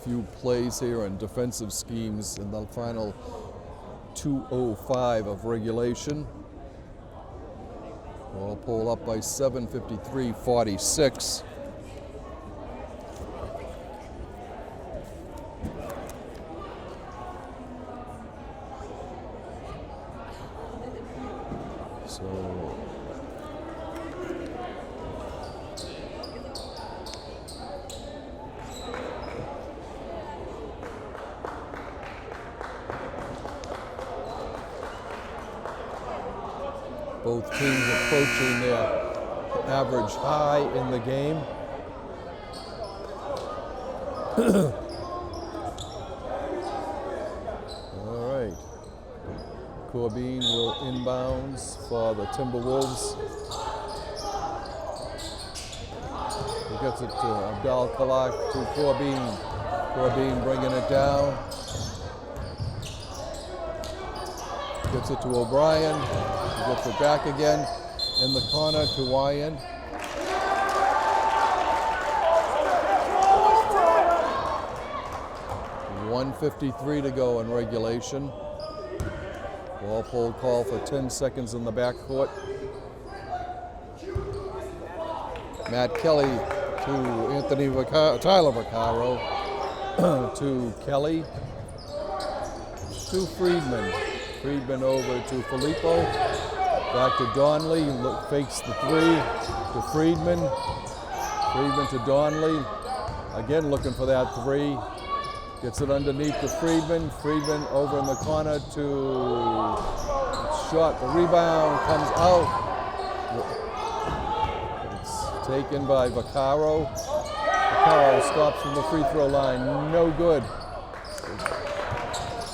few plays here and defensive schemes in the final 2:05 of regulation. Walpole up by 7, 53-46. Both teams approaching their average high in the game. All right. Corbin will inbounds for the Timberwolves. He gets it to Abdal-Khalak to Corbin. Corbin bringing it down. Gets it to O'Brien. He gets it back again in the corner to Wyan. .153 to go in regulation. Walpole call for 10 seconds in the backcourt. Matt Kelly to Tyler Vaccaro to Kelly to Friedman. Friedman over to Filippo. Back to Donnelly. Fakes the three to Friedman. Friedman to Donnelly. Again looking for that three. Gets it underneath to Friedman. Friedman over in the corner to shot. The rebound comes out. It's taken by Vaccaro. Vaccaro stops from the free throw line. No good.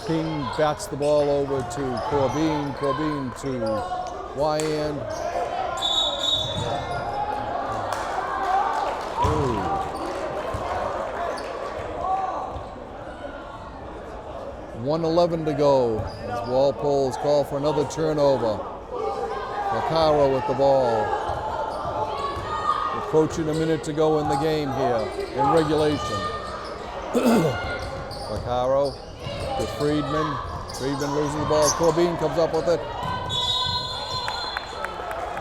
King bats the ball over to Corbin. Corbin to Wyand. Ooh. 1:11 to go. As Walpole's called for another turnover. Vaccaro with the ball. Approaching a minute to go in the game here in regulation. Vaccaro to Friedman. Friedman losing the ball. Corbin comes up with it.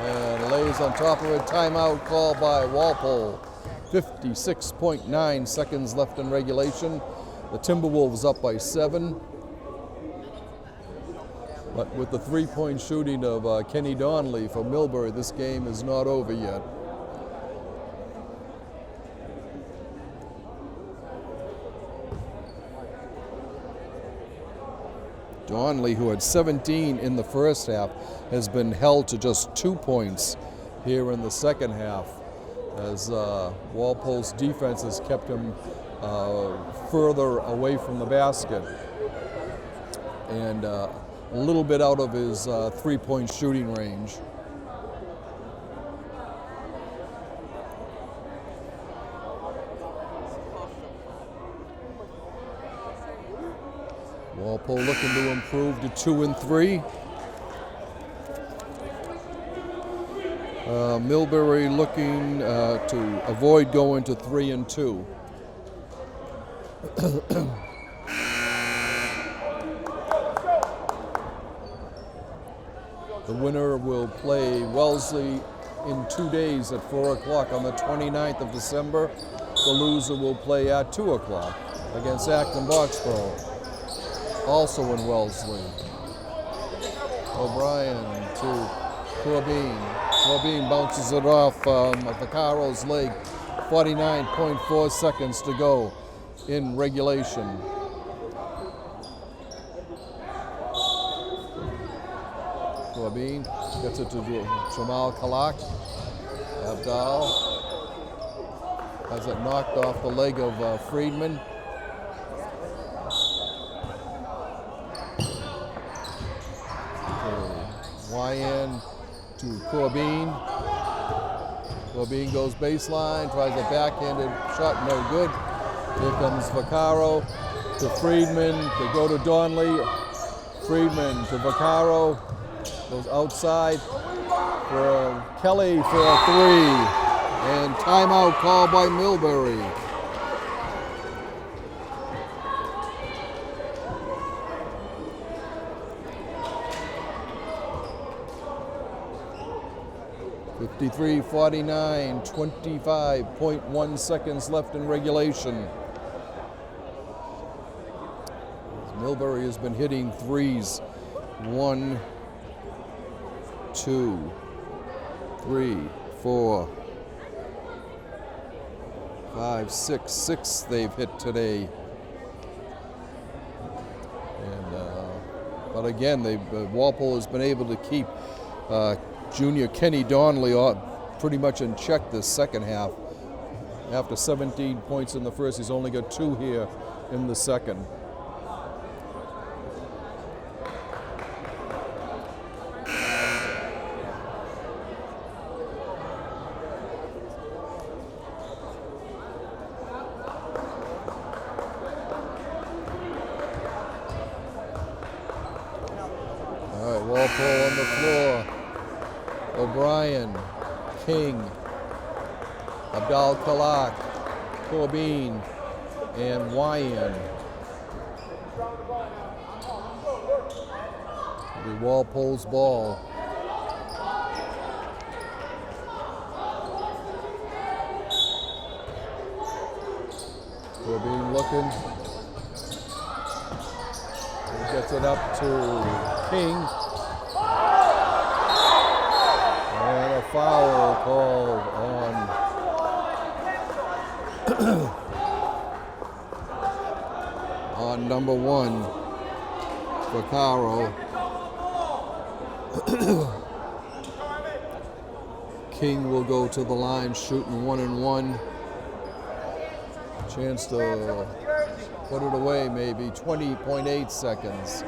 And lays on top of it. Timeout called by Walpole. 56.9 seconds left in regulation. The Timberwolves up by 7. But with the three-point shooting of Kenny Donnelly for Milbury, this game is not over yet. Donnelly, who had 17 in the first half, has been held to just 2 points here in the second half, as Walpole's defense has kept him further away from the basket and a little bit out of his three-point shooting range. Walpole looking to improve to 2 and 3. Milbury looking to avoid going to 3 and 2. The winner will play Wellesley in 2 days at 4 o'clock on the 29th of December. The loser will play at 2 o'clock against Acton Boxborough, also in Wellesley. O'Brien to Corbin. Corbin bounces it off Vaccaro's leg. 49.4 seconds to go in regulation. Corbin gets it to Jamal Kalak. Abdal has it knocked off the leg of Friedman. Wyand to Corbin. Corbin goes baseline, tries a backhanded shot, no good. Here comes Vaccaro to Friedman, to go to Donnelly. Friedman to Vaccaro, goes outside for Kelly for a 3. And timeout called by Milbury. (53-49), 25.1 seconds left in regulation. Milbury has been hitting threes. 1, 2, 3, 4, 5, 6. 6 they've hit today. And but again, Walpole has been able to keep junior Kenny Donnelly pretty much in check this second half. After 17 points in the first, he's only got 2 here in the second. All right, Walpole on the floor. O'Brien, King, Abdal Kalak, Corbin, and Wyand. The Walpole's ball. Corbin looking. He gets it up to King. And a foul called on number 1, Vaccaro. King will go to the line shooting 1 and 1. Chance to put it away maybe, 20.8 seconds.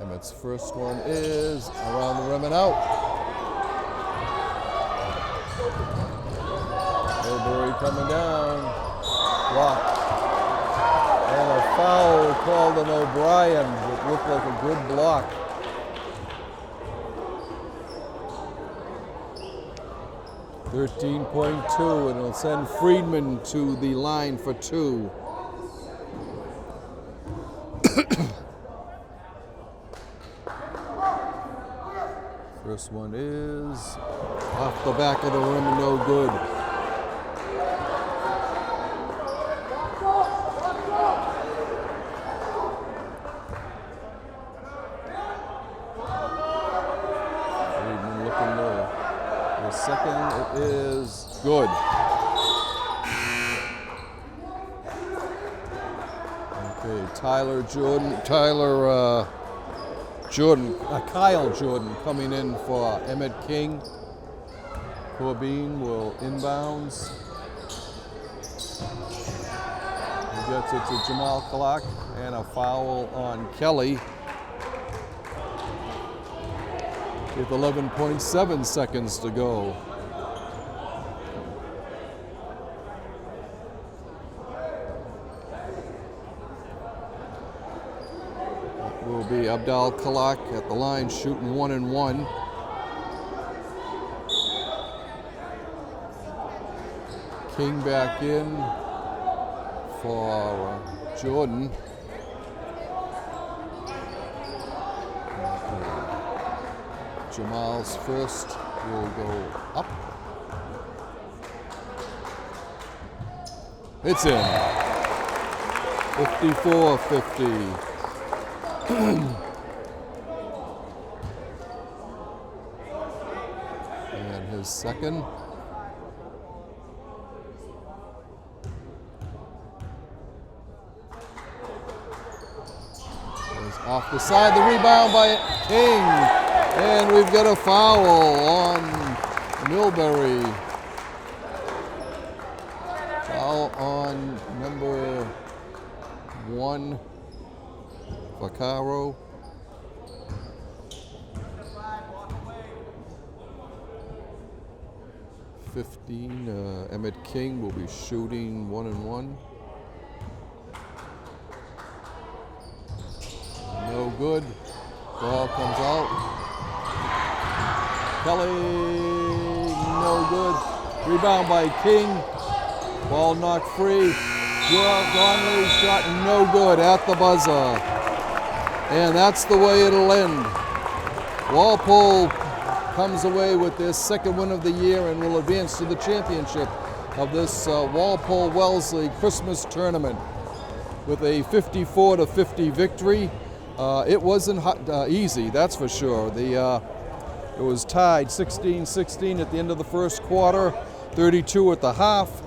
Emmett's first one is around the rim and out. Milbury coming down, blocked. And a foul called on O'Brien. It looked like a good block. .2, and it'll send Friedman to the line for 2. First one is off the back of the rim, no good. Friedman looking low. The second is good. Okay, Kyle Jordan coming in for Emmett King. Corbin will inbounds. He gets it to Jamal Kalak, and a foul on Kelly with 11.7 seconds to go. Will be Abdal Kalak at the line shooting 1 and 1. King back in for Jordan. Jamal's first will go up. It's in. 54-50. And his second. Is off the side, the rebound by King. And we've got a foul on Milbury. Foul on number 1. Vaccaro. Emmett King will be shooting 1 and 1. No good. Ball comes out. Kelly, no good. Rebound by King. Ball knocked free. Gonley's shot no good at the buzzer. And that's the way it'll end. Walpole comes away with their second win of the year and will advance to the championship of this Walpole-Wellesley Christmas tournament with a 54-50 victory. It wasn't easy, that's for sure. It was tied 16-16 at the end of the first quarter, 32 at the half.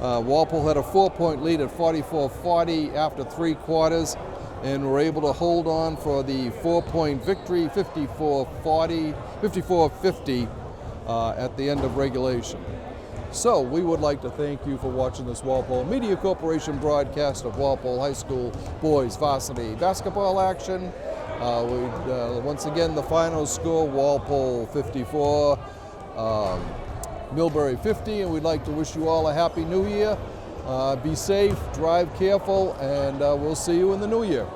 Walpole had a 4-point lead at 44-40 after 3 quarters and were able to hold on for the 4-point victory, 54-50 at the end of regulation. So we would like to thank you for watching this Walpole Media Corporation broadcast of Walpole High School boys varsity basketball action. Once again, the final score, Walpole 54, Milbury 50, and we'd like to wish you all a happy new year. Be safe, drive careful, and we'll see you in the new year.